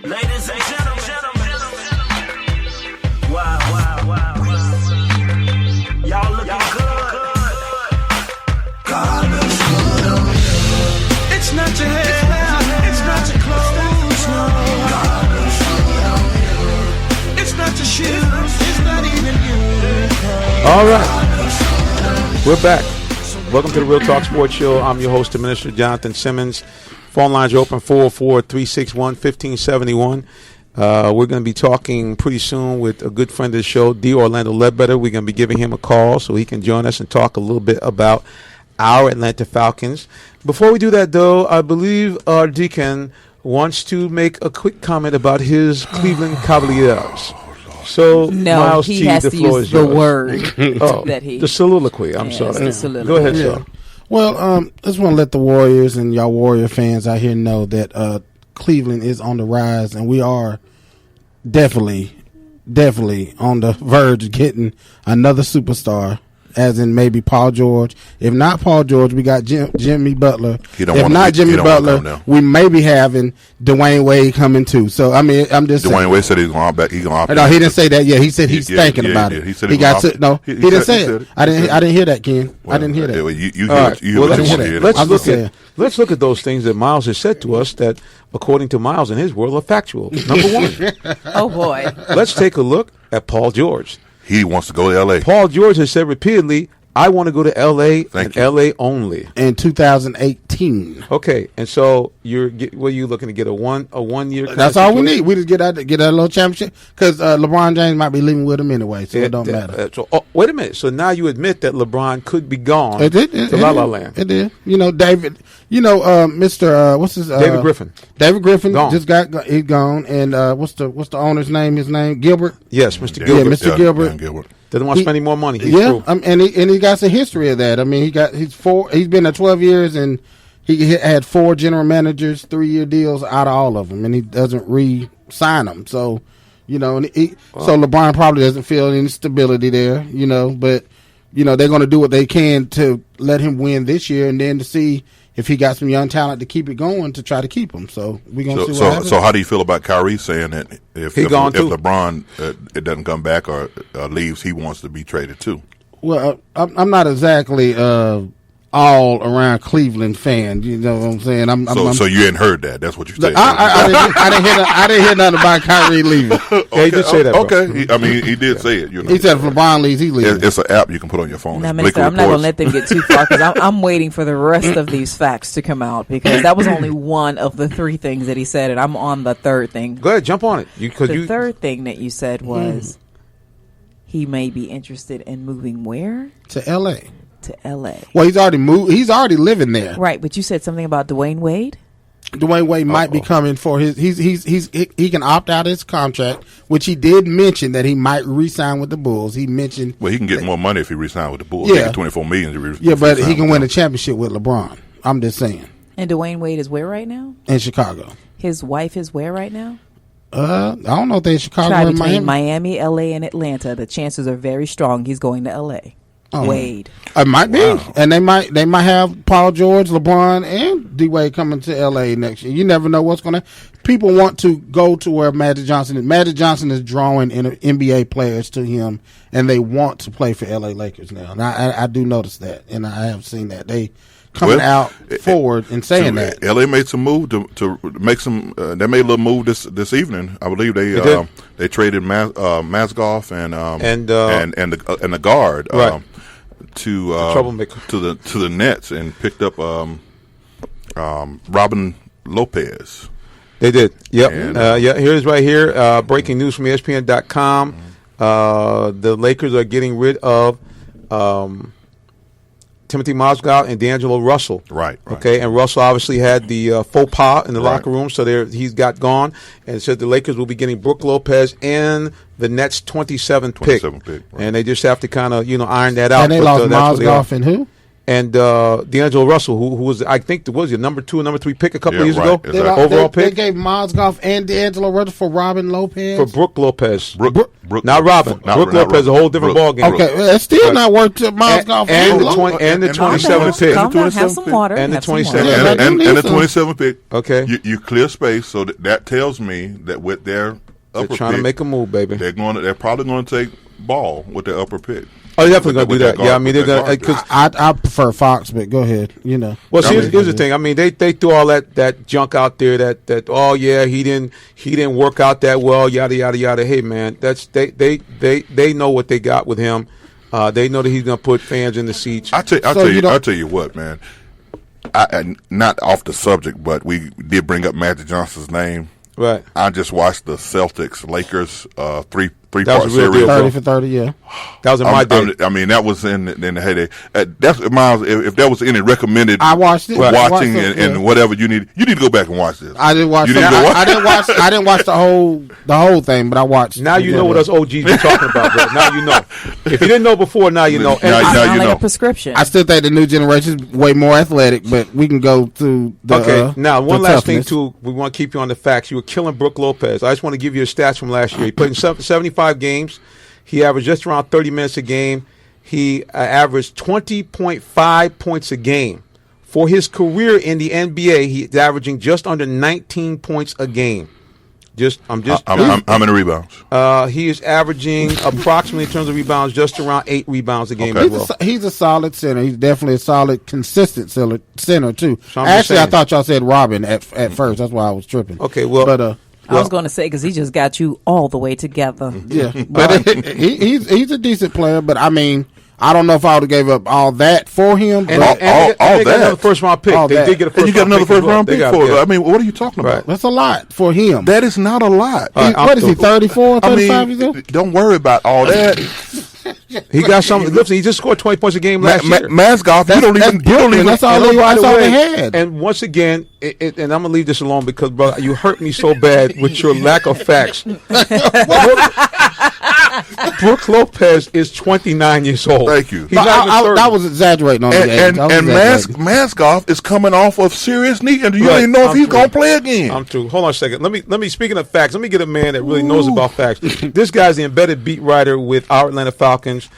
Ladies and gentlemen, wow. Y'all looking good. God looks good. It's not your hair, it's not your clothes, no. God looks good. It's not your shoes, it's not even you. All right, we're back. Welcome to the Real Talk Sports Show. I'm your host, the Minister Jonathan Simmons. Phone lines are open 404-361-1571. We're going to be talking pretty soon with a good friend of the show, D. Orlando Ledbetter. We're going to be giving him a call so he can join us and talk a little bit about our Atlanta Falcons. Before we do that, though, I believe our Deacon wants to make a quick comment about his Cleveland Cavaliers. So, no, Miles he T., has the to floor use is the yours. word that he... The soliloquy, I'm sorry. The soliloquy. Go ahead, sir. Well, I just want to let the Warriors and y'all Warrior fans out here know that Cleveland is on the rise, and we are definitely on the verge of getting another superstar, as in maybe Paul George. If not Paul George, we got Jimmy Butler. If not Jimmy Butler, we may be having Dwayne Wade coming too. So I mean, I'm just Dwayne saying. Wade said he's going back. He's going. No, he didn't say that yet. He said he's thinking about it. He said he got to. No, he didn't say it. I didn't hear that, Ken. I didn't hear that. Let's look at those things that Miles has said to us that, according to Miles and his world, are factual. Number one. Oh boy. Let's take a look at Paul George. He wants to go to L.A. Paul George has said repeatedly, I want to go to L.A. and L.A. only. In 2018. Okay, and so what are you looking to get, a one year? That's all we need. We just get a little championship because LeBron James might be leaving with him anyway, so it don't matter. Wait a minute. So now you admit that LeBron could be gone to La La Land. It did. You know, David. You know, Mr. What's his? David Griffin. David Griffin gone. Just he's gone. And what's the owner's name? His name Gilbert. Yes, Mr. Gilbert. Yeah, Mr. Gilbert. Gilbert. Doesn't want to spend any more money. He's through. And he got some history of that. I mean, he's been there 12 years and he had 4 general managers, 3-year deals out of all of them, and he doesn't re-sign them. So, you know, so LeBron probably doesn't feel any stability there. You know, but you know they're going to do what they can to let him win this year, and then to see if he got some young talent to keep it going to try to keep him. So we're going to see what happens. So how do you feel about Kyrie saying that if LeBron it doesn't come back or leaves, he wants to be traded too? Well, I'm not exactly all around Cleveland fan. You know what I'm saying? So you hadn't heard that? That's what you said. I didn't hear nothing about Kyrie leaving. Yeah, he did say that. Okay, he did say it. You know, he said if LeBron leaves, he leaves. It's an app you can put on your phone. Now, Minister, I'm not going to let them get too far because I'm waiting for the rest of these facts to come out because that was only one of the 3 things that he said, and I'm on the 3rd thing. Go ahead, jump on it. The 3rd thing that you said was he may be interested in moving where? To L.A. To L.A. Well, he's already moved. He's already living there. Right, but you said something about Dwayne Wade? Dwayne Wade might be coming for his. He can opt out of his contract, which he did mention that he might re-sign with the Bulls. He mentioned. Well, he can get more money if he re-signs with the Bulls. Yeah, $24 million. But he can win a championship with LeBron. I'm just saying. And Dwayne Wade is where right now? In Chicago. His wife is where right now? I don't know if they're in Chicago or Miami. Miami, L.A., and Atlanta. The chances are very strong he's going to L.A. Wade. It might be, and they might have Paul George, LeBron, and D Wade coming to L.A. next year. You never know what's going to. People want to go to where Magic Johnson is. Magic Johnson is drawing NBA players to him, and they want to play for L.A. Lakers now. And I do notice that, and I have seen that coming out forward and saying that. LA made some move to make some. They made a little move this evening. I believe they traded Mazgoff and the guard to the Nets and picked up Robin Lopez. They did. Yep. And, here's right here. Breaking news from ESPN.com. The Lakers are getting rid of Timothy Mozgov and D'Angelo Russell. Right. Okay, and Russell obviously had the faux pas in the locker room, so he's got gone. And it said the Lakers will be getting Brook Lopez and the Nets' 27th pick. Right. And they just have to kind of iron that out. And they lost Mozgov and who? And D'Angelo Russell, who was, I think, was your number 2 and number 3 pick a couple of years ago? Overall pick. They gave Mozgov and D'Angelo Russell for Robin Lopez? For Brook Lopez. Brook, not Robin. Brook Lopez, a whole different ballgame. Okay, it's still not worth Mozgov. And the 27th pick. Have some water. And the 27th pick. And the 27th pick. Okay. You clear space, so that tells me that with their upper they're trying to make a move, baby. They're probably going to take ball with their upper pick. Oh, they're definitely going to do that. Yeah, I mean, they're going to. I prefer Fox, but go ahead. Well, here's the thing. I mean, they threw all that junk out there. That oh yeah, he didn't work out that well. Yada yada yada. Hey man, they know what they got with him. They know that he's going to put fans in the seats. I'll tell you what, man. Not off the subject, but we did bring up Magic Johnson's name. Right. I just watched the Celtics Lakers three-part series. 30 for 30, yeah. That was in my day. I mean, that was in the heyday. That's Miles. If there was any recommended, I watched it. Watching and whatever you need to go back and watch this. I didn't watch. I didn't watch the whole thing, but I watched. Now you know what us OGs be talking about, bro. Now you know. If you didn't know before, now you know. Now you know. A prescription. I still think the new generation is way more athletic, but we can go through the. Okay. Now one last thing too. We want to keep you on the facts. You were killing Brook Lopez. I just want to give you a stats from last year. He played in 75 games. He averaged just around 30 minutes a game. He averaged 20.5 points a game. For his career in the NBA, he's averaging just under 19 points a game. How many rebounds? He is averaging approximately, in terms of rebounds, just around 8 rebounds a game as well. He's a solid center. He's definitely a solid, consistent center too. So actually, I thought y'all said Robin at first. That's why I was tripping. Okay, well, but I was going to say because he just got you all the way together. Yeah, but he's a decent player. But I mean, I don't know if I would have gave up all that for him. And all that. Got another first round pick. They did get a first round pick. And you got another first round pick for it. I mean, what are you talking about? That's a lot for him. That is not a lot. What is he, 34, 35? Don't worry about all that. He got something. Listen, he just scored 20 points a game last year. Mazgoff, you don't even. That's all they had. And once again, and I'm gonna leave this alone because, brother, you hurt me so bad with your lack of facts. Brook Lopez is 29 years old. Thank you. He's not even 30. I was exaggerating on and Mazgoff is coming off of serious knee, and you don't even know if he's gonna play again. I'm true. Hold on a second. Let me. Speaking of facts, let me get a man that really knows about facts. This guy's the embedded beat writer with our Atlanta Falcons.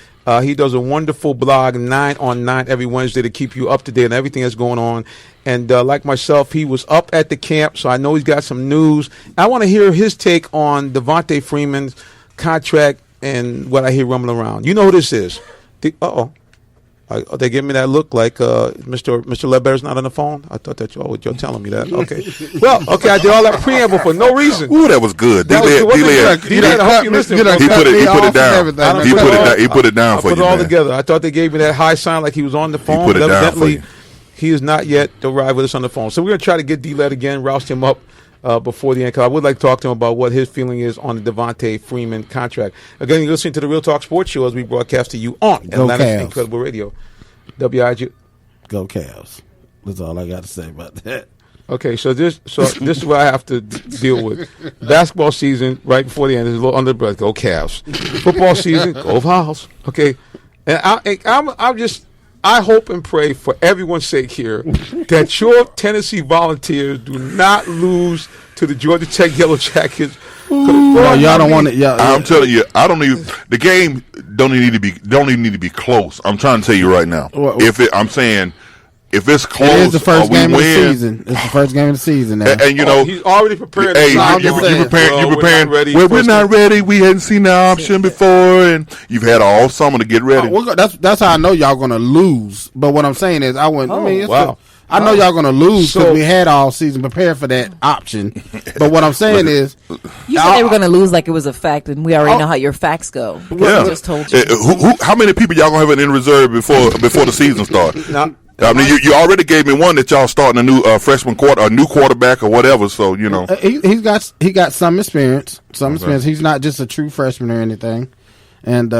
He does a wonderful blog, 9 on 9, every Wednesday to keep you up to date on everything that's going on. And like myself, he was up at the camp, so I know he's got some news. I want to hear his take on Devontae Freeman's contract and what I hear rumbling around. You know who this is. They give me that look like Mr. Ledbear's not on the phone. I thought that you're telling me that. Okay. Well, okay, I did all that preamble for no reason. Ooh, that was good. He put it down for you. I put it all together. I thought they gave me that high sign like he was on the phone. He put it down for you. He is not yet arrived with us on the phone. So we're going to try to get D-Led again, roust him up before the end. Cause I would like to talk to him about what his feeling is on the Devontae Freeman contract. Again, you're listening to the Real Talk Sports Show as we broadcast to you on Atlanta's Incredible Radio. WIG. Go Cavs. That's all I got to say about that. Okay, so this is what I have to deal with. Basketball season right before the end is a little under the breath. Go Cavs. Football season. Go Vols. Okay, and I'm just. I hope and pray for everyone's sake here that your Tennessee Volunteers do not lose to the Georgia Tech Yellow Jackets. Well, y'all don't want it. I'm telling you, I don't even. The game don't even need to be close. I'm trying to tell you right now. I'm saying if it's close, it is the first or we game of the win, season. It's the first game of the season now. and you know, he's already prepared. Hey, you preparing. We're not ready. We hadn't seen the option before, and you've had all summer to get ready. That's how I know y'all gonna lose. But what I'm saying is, I know y'all gonna lose because we had all season prepared for that option. But what I'm saying is, you said they were gonna lose like it was a fact, and we already know how your facts go. Yeah. We just told you. How many people y'all gonna have in reserve before the season starts? No. I mean, you already gave me one that y'all starting a new freshman a new quarterback or whatever. So you know, he got some experience. Experience. He's not just a true freshman or anything. And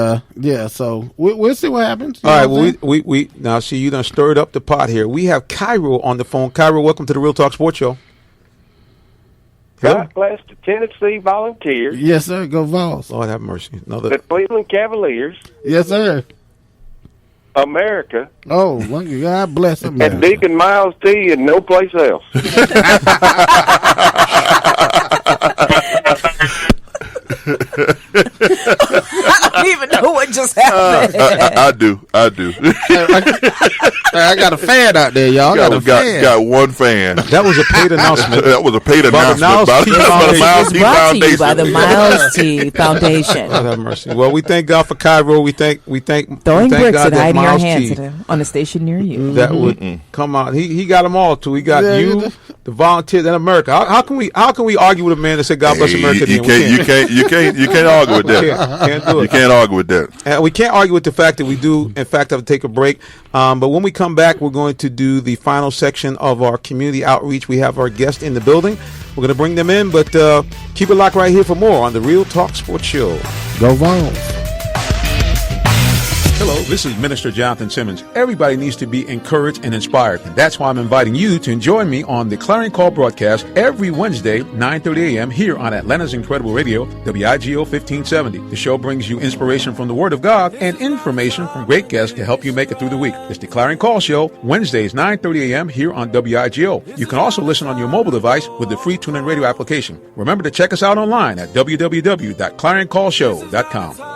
so we'll see what happens. All right. Well, we now see you done stirred up the pot here. We have Cairo on the phone. Cairo, welcome to the Real Talk Sports Show. God bless the Tennessee Volunteers. Yes, sir. Go Vols. Lord have mercy. The Cleveland Cavaliers. Yes, sir. America. Oh, well, God bless America. And Deacon Miles T. and no place else. I don't even know what just happened. I do. I got a fan out there, y'all. Got one fan. That was a paid announcement. That was a paid announcement by the Miles T. Brought to you by the Miles T. Foundation. God have mercy. Well, we thank God for Cairo. We thank throwing bricks God and hiding your Miles hands T. on a station near you. That would come out. He got them all too. He got you, the Volunteers, and America. How can we argue with a man that said God bless America? You can't argue with that. Can't do it. You can't argue with that. And we can't argue with the fact that we do, in fact, have to take a break. But when we come back, we're going to do the final section of our community outreach. We have our guest in the building. We're going to bring them in, but keep it locked right here for more on the Real Talk Sports Show. Go Vols. Hello, this is Minister Jonathan Simmons. Everybody needs to be encouraged and inspired. And that's why I'm inviting you to join me on the Clarion Call broadcast every Wednesday, 9:30 a.m. here on Atlanta's Incredible Radio, WIGO 1570. The show brings you inspiration from the Word of God and information from great guests to help you make it through the week. It's the Clarion Call Show, Wednesdays, 9:30 a.m. here on WIGO. You can also listen on your mobile device with the free TuneIn Radio application. Remember to check us out online at www.clarioncallshow.com.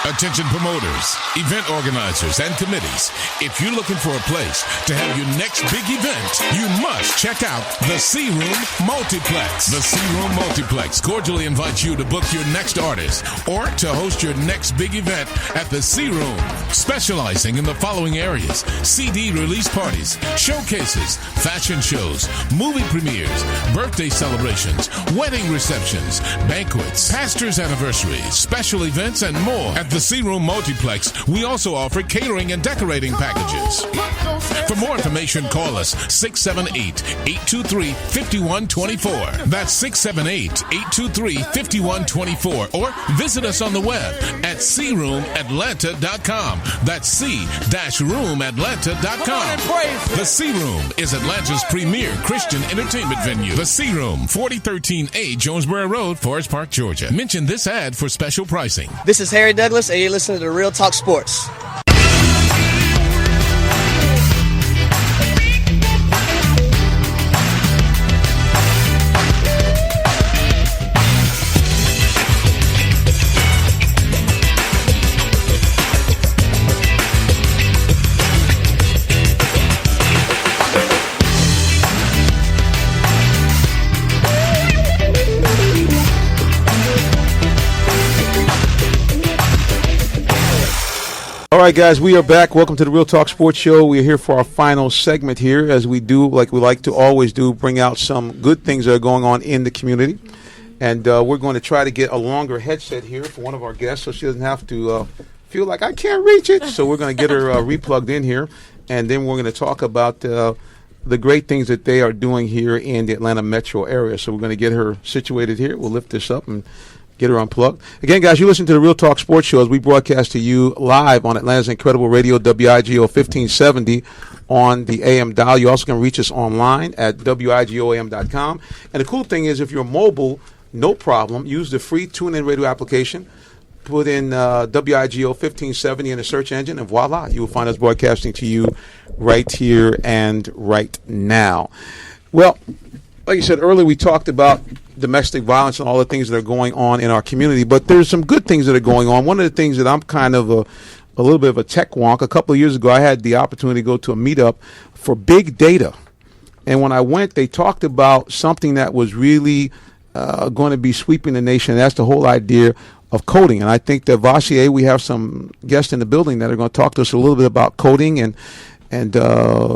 Attention promoters, event organizers, and committees. If you're looking for a place to have your next big event, you must check out the C Room Multiplex. The C Room Multiplex cordially invites you to book your next artist or to host your next big event at the C Room, specializing in the following areas: CD release parties, showcases, fashion shows, movie premieres, birthday celebrations, wedding receptions, banquets, pastors' anniversaries, special events, and more. At the C Room Multiplex, we also offer catering and decorating packages. For more information, call us 678-823-5124. That's 678-823-5124. Or visit us on the web at croomatlanta.com. That's c-roomatlanta.com. The C Room is Atlanta's premier Christian entertainment venue. The C Room, 4013A Jonesboro Road, Forest Park, Georgia. Mention this ad for special pricing. This is Harry Douglas, and you're listening to Real Talk Sports. All right, guys, we are back. Welcome to the Real Talk Sports Show. We're here for our final segment here, as we do, like we like to always do, bring out some good things that are going on in the community. And we're going to try to get a longer headset here for one of our guests so she doesn't have to feel like I can't reach it. So we're going to get her replugged in here, and then we're going to talk about the great things that they are doing here in the Atlanta metro area. So we're going to get her situated here. We'll lift this up and get her unplugged. Again, guys, you listen to the Real Talk Sports Show as we broadcast to you live on Atlanta's Incredible Radio, WIGO 1570 on the AM dial. You also can reach us online at wigoam.com. And the cool thing is, if you're mobile, no problem. Use the free TuneIn Radio application. Put in WIGO 1570 in the search engine, and voila, you will find us broadcasting to you right here and right now. Well, like you said earlier, we talked about domestic violence and all the things that are going on in our community, but there's some good things that are going on. One of the things that I'm kind of a little bit of a tech wonk. A couple of years ago, I had the opportunity to go to a meetup for big data. And when I went, they talked about something that was really going to be sweeping the nation. And that's the whole idea of coding. And I think that Vassier, we have some guests in the building that are going to talk to us a little bit about coding and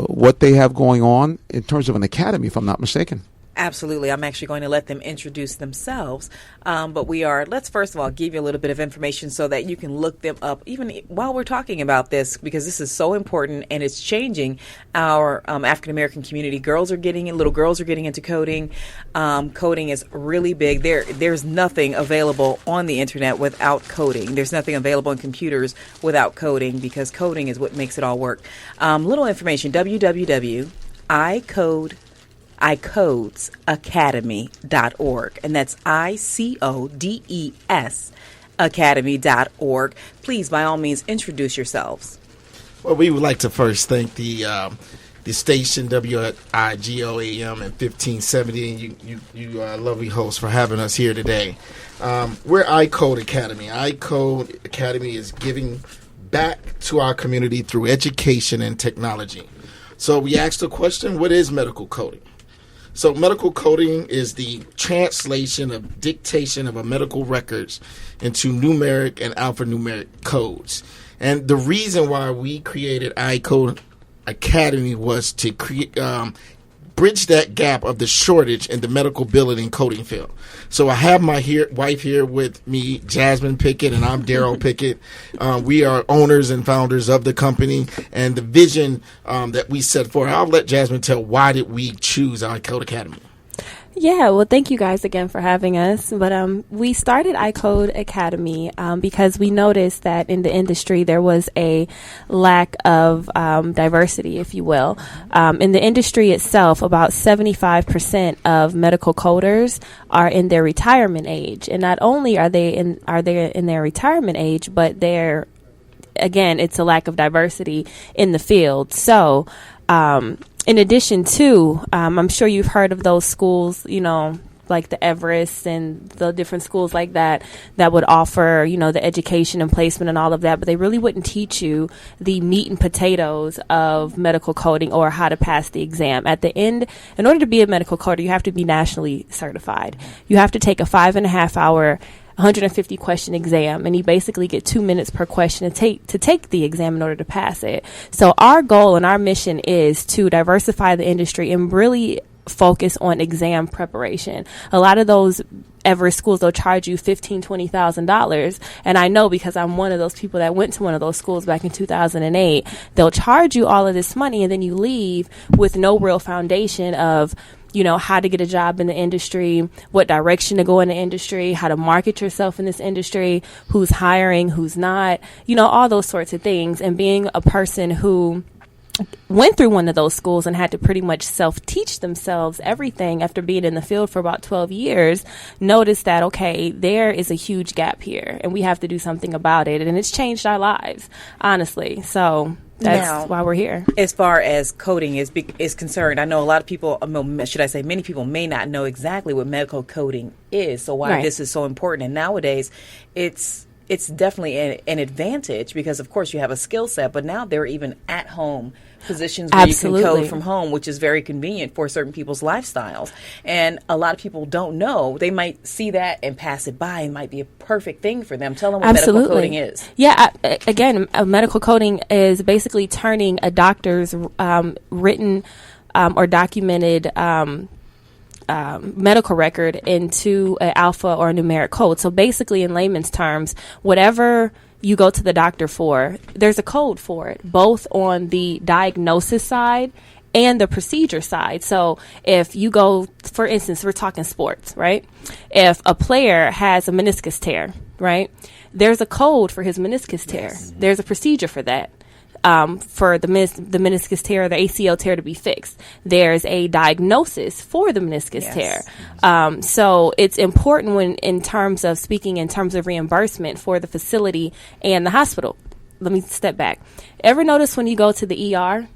what they have going on in terms of an academy, if I'm not mistaken. Absolutely. I'm actually going to let them introduce themselves. But let's first of all give you a little bit of information so that you can look them up even while we're talking about this, because this is so important and it's changing our African American community. Little girls are getting into coding. Coding is really big. There's nothing available on the internet without coding. There's nothing available in computers without coding, because coding is what makes it all work. Little information, www.icodesacademy.org, and that's ICODES academy.org. Please, by all means, introduce yourselves. Well, we would like to first thank the station WIGOAM and 1570, and you lovely hosts for having us here today. We're iCode Academy. iCode Academy is giving back to our community through education and technology. So we asked the question, what is medical coding? So medical coding is the translation of dictation of a medical records into numeric and alphanumeric codes. And the reason why we created iCode Academy was to bridge that gap of the shortage in the medical billing and coding field. So I have my wife here with me, Jasmine Pickett, and I'm Daryl Pickett. We are owners and founders of the company, and the vision that we set forth. I'll let Jasmine tell why did we choose iCode Academy. Yeah, well, thank you guys again for having us. But we started iCode Academy because we noticed that in the industry there was a lack of diversity, if you will. In the industry itself, about 75% of medical coders are in their retirement age, and not only are they in their retirement age, but it's a lack of diversity in the field. So. In addition to, I'm sure you've heard of those schools, like the Everest and the different schools like that would offer, the education and placement and all of that, but they really wouldn't teach you the meat and potatoes of medical coding or how to pass the exam. At the end, in order to be a medical coder, you have to be nationally certified. You have to take a 5.5-hour 150 question exam, and you basically get 2 minutes per question to take the exam in order to pass it. So our goal and our mission is to diversify the industry and really focus on exam preparation. A lot of those Everest schools, they'll charge you $15,000-$20,000, and I know because I'm one of those people that went to one of those schools back in 2008. They'll charge you all of this money, and then you leave with no real foundation of how to get a job in the industry, what direction to go in the industry, how to market yourself in this industry, who's hiring, who's not, all those sorts of things. And being a person who went through one of those schools and had to pretty much self-teach themselves everything after being in the field for about 12 years, noticed that, okay, there is a huge gap here and we have to do something about it. And it's changed our lives, honestly. So that's why we're here. As far as coding is concerned, I know a lot of people, should I say many people may not know exactly what medical coding is, so why this is so important. And nowadays, it's definitely an advantage because, of course, you have a skill set, but now there are even at-home positions where you can code from home, which is very convenient for certain people's lifestyles. And a lot of people don't know. They might see that and pass it by. It might be a perfect thing for them. Tell them what medical coding is. Yeah, again, medical coding is basically turning a doctor's written or documented medical record into an alpha or a numeric code. So basically, in layman's terms, whatever you go to the doctor for, there's a code for it, both on the diagnosis side and the procedure side. So if you go, for instance, we're talking sports, right? If a player has a meniscus tear, right? There's a code for his meniscus tear. There's a procedure for that. For the meniscus tear or the ACL tear to be fixed. There's a diagnosis for the meniscus tear. So it's important when in terms of reimbursement for the facility and the hospital. Let me step back. Ever notice when you go to the ER,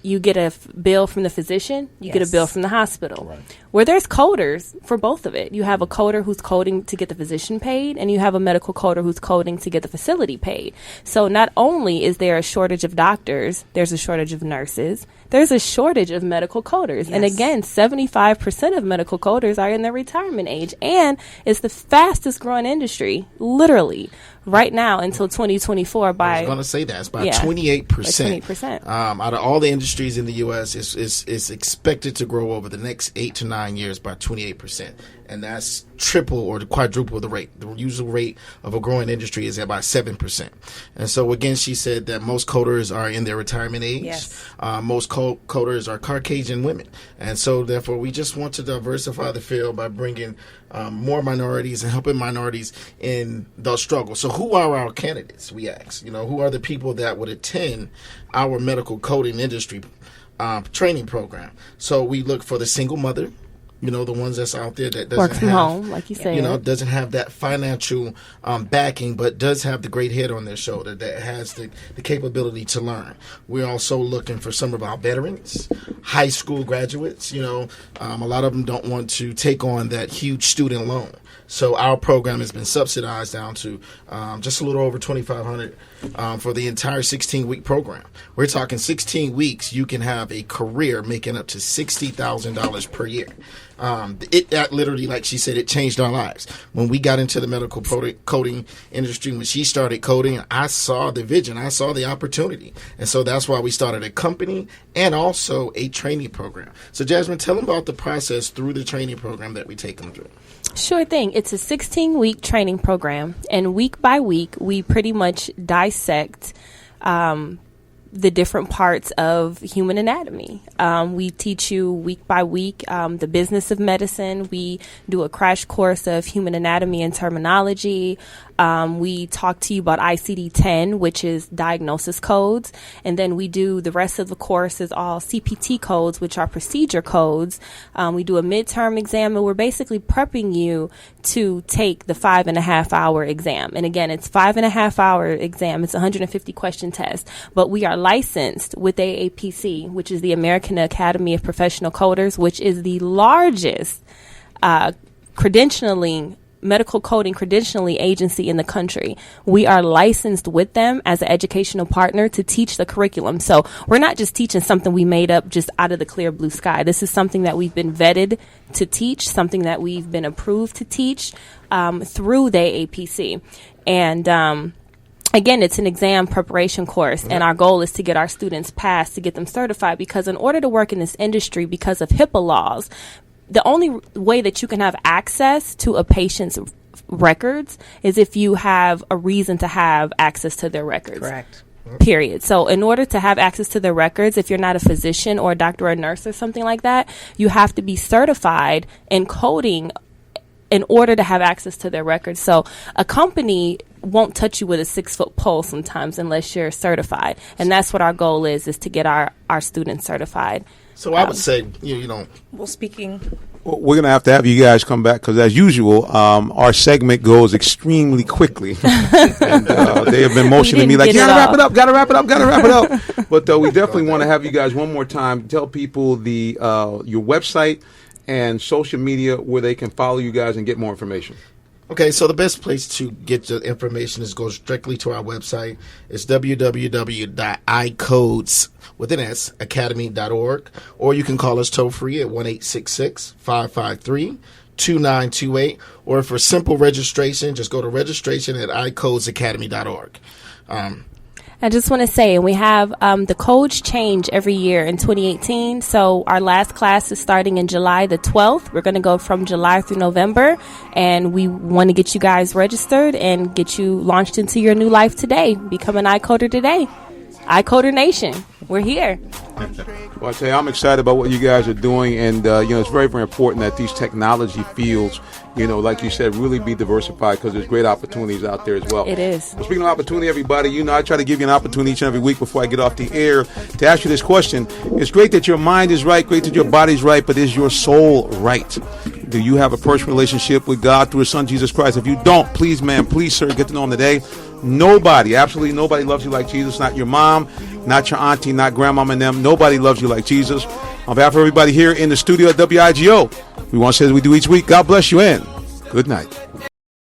you get a bill from the physician, you get a Yes. bill from the hospital. Where there's coders for both of it. You have a coder who's coding to get the physician paid, and you have a medical coder who's coding to get the facility paid. So not only is there a shortage of doctors, there's a shortage of nurses, there's a shortage of medical coders. And again, 75% of medical coders are in their retirement age, and it's the fastest growing industry, literally, right now until 2024 by... I was going to say that. It's by Yeah, 28%. by 28%. Out of all the industries in the U.S., it's expected to grow over the next 8 to 9 years by 28%. And that's triple or quadruple the rate. The usual rate of a growing industry is about 7%. And so, again, she said that most coders are in their retirement age. Yes. Most coders are Caucasian women. And so, therefore, we just want to diversify the field by bringing more minorities and helping minorities in the struggle. So who are our candidates, we ask? Who are the people that would attend our medical coding industry training program? So we look for the single mother, the ones that's out there that doesn't Work from have, home, like you said. Doesn't have that financial backing, but does have the great head on their shoulder that has the capability to learn. We're also looking for some of our veterans, high school graduates. A lot of them don't want to take on that huge student loan. So our program has been subsidized down to just a little over $2,500 for the entire 16-week program. We're talking 16 weeks. You can have a career making up to $60,000 per year. That literally, like she said, it changed our lives. When we got into the medical coding industry, when she started coding, I saw the vision. I saw the opportunity. And so that's why we started a company and also a training program. So, Jasmine, tell them about the process through the training program that we take them through. Sure thing. It's a 16-week training program, and week by week, we pretty much dissect the different parts of human anatomy. We teach you week by week the business of medicine. We do a crash course of human anatomy and terminology. We talk to you about ICD-10, which is diagnosis codes. And then we do the rest of the course is all CPT codes, which are procedure codes. We do a midterm exam, and we're basically prepping you to take the 5.5-hour exam. And again, it's 5.5-hour exam. It's a 150 question test, but we are licensed with AAPC, which is the American Academy of Professional Coders, which is the largest medical coding credentialing agency in the country. We are licensed with them as an educational partner to teach the curriculum. So we're not just teaching something we made up just out of the clear blue sky. This is something that we've been vetted to teach, something that we've been approved to teach through the AAPC. And again, it's an exam preparation course, and our goal is to get our students passed, to get them certified, because in order to work in this industry, because of HIPAA laws, the only way that you can have access to a patient's records is if you have a reason to have access to their records. Correct. Period. So in order to have access to their records, if you're not a physician or a doctor or a nurse or something like that, you have to be certified in coding in order to have access to their records. So a company won't touch you with a 6-foot pole sometimes unless you're certified. And that's what our goal is to get our students certified. So I would say, Well, speaking... We're going to have you guys come back because, as usual, our segment goes extremely quickly. And they have been motioning me like, you got to wrap it up. But we definitely want to have you guys one more time. Tell people your website and social media where they can follow you guys and get more information. Okay, so the best place to get the information is go directly to our website. It's www.icodes.academy.org, or you can call us toll free at 1-866-553-2928, or for simple registration, just go to registration@icodesacademy.org. I just want to say, we have the codes change every year in 2018. So our last class is starting in July the 12th. We're going to go from July through November, and we want to get you guys registered and get you launched into your new life today. Become an iCoder today. iCoder Nation. We're here. Well, I tell you, I'm excited about what you guys are doing, and it's very, very important that these technology fields, like you said, really be diversified because there's great opportunities out there as well. It is. Well, speaking of opportunity, everybody, I try to give you an opportunity each and every week before I get off the air to ask you this question. It's great that your mind is right, great that your body's right, but is your soul right? Do you have a personal relationship with God through His Son, Jesus Christ? If you don't, please, sir, get to know Him today. Nobody, absolutely nobody loves you like Jesus. Not your mom, not your auntie, not grandmama and them. Nobody loves you like Jesus. On behalf of everybody here in the studio at WIGO, we want to say as we do each week, God bless you and good night.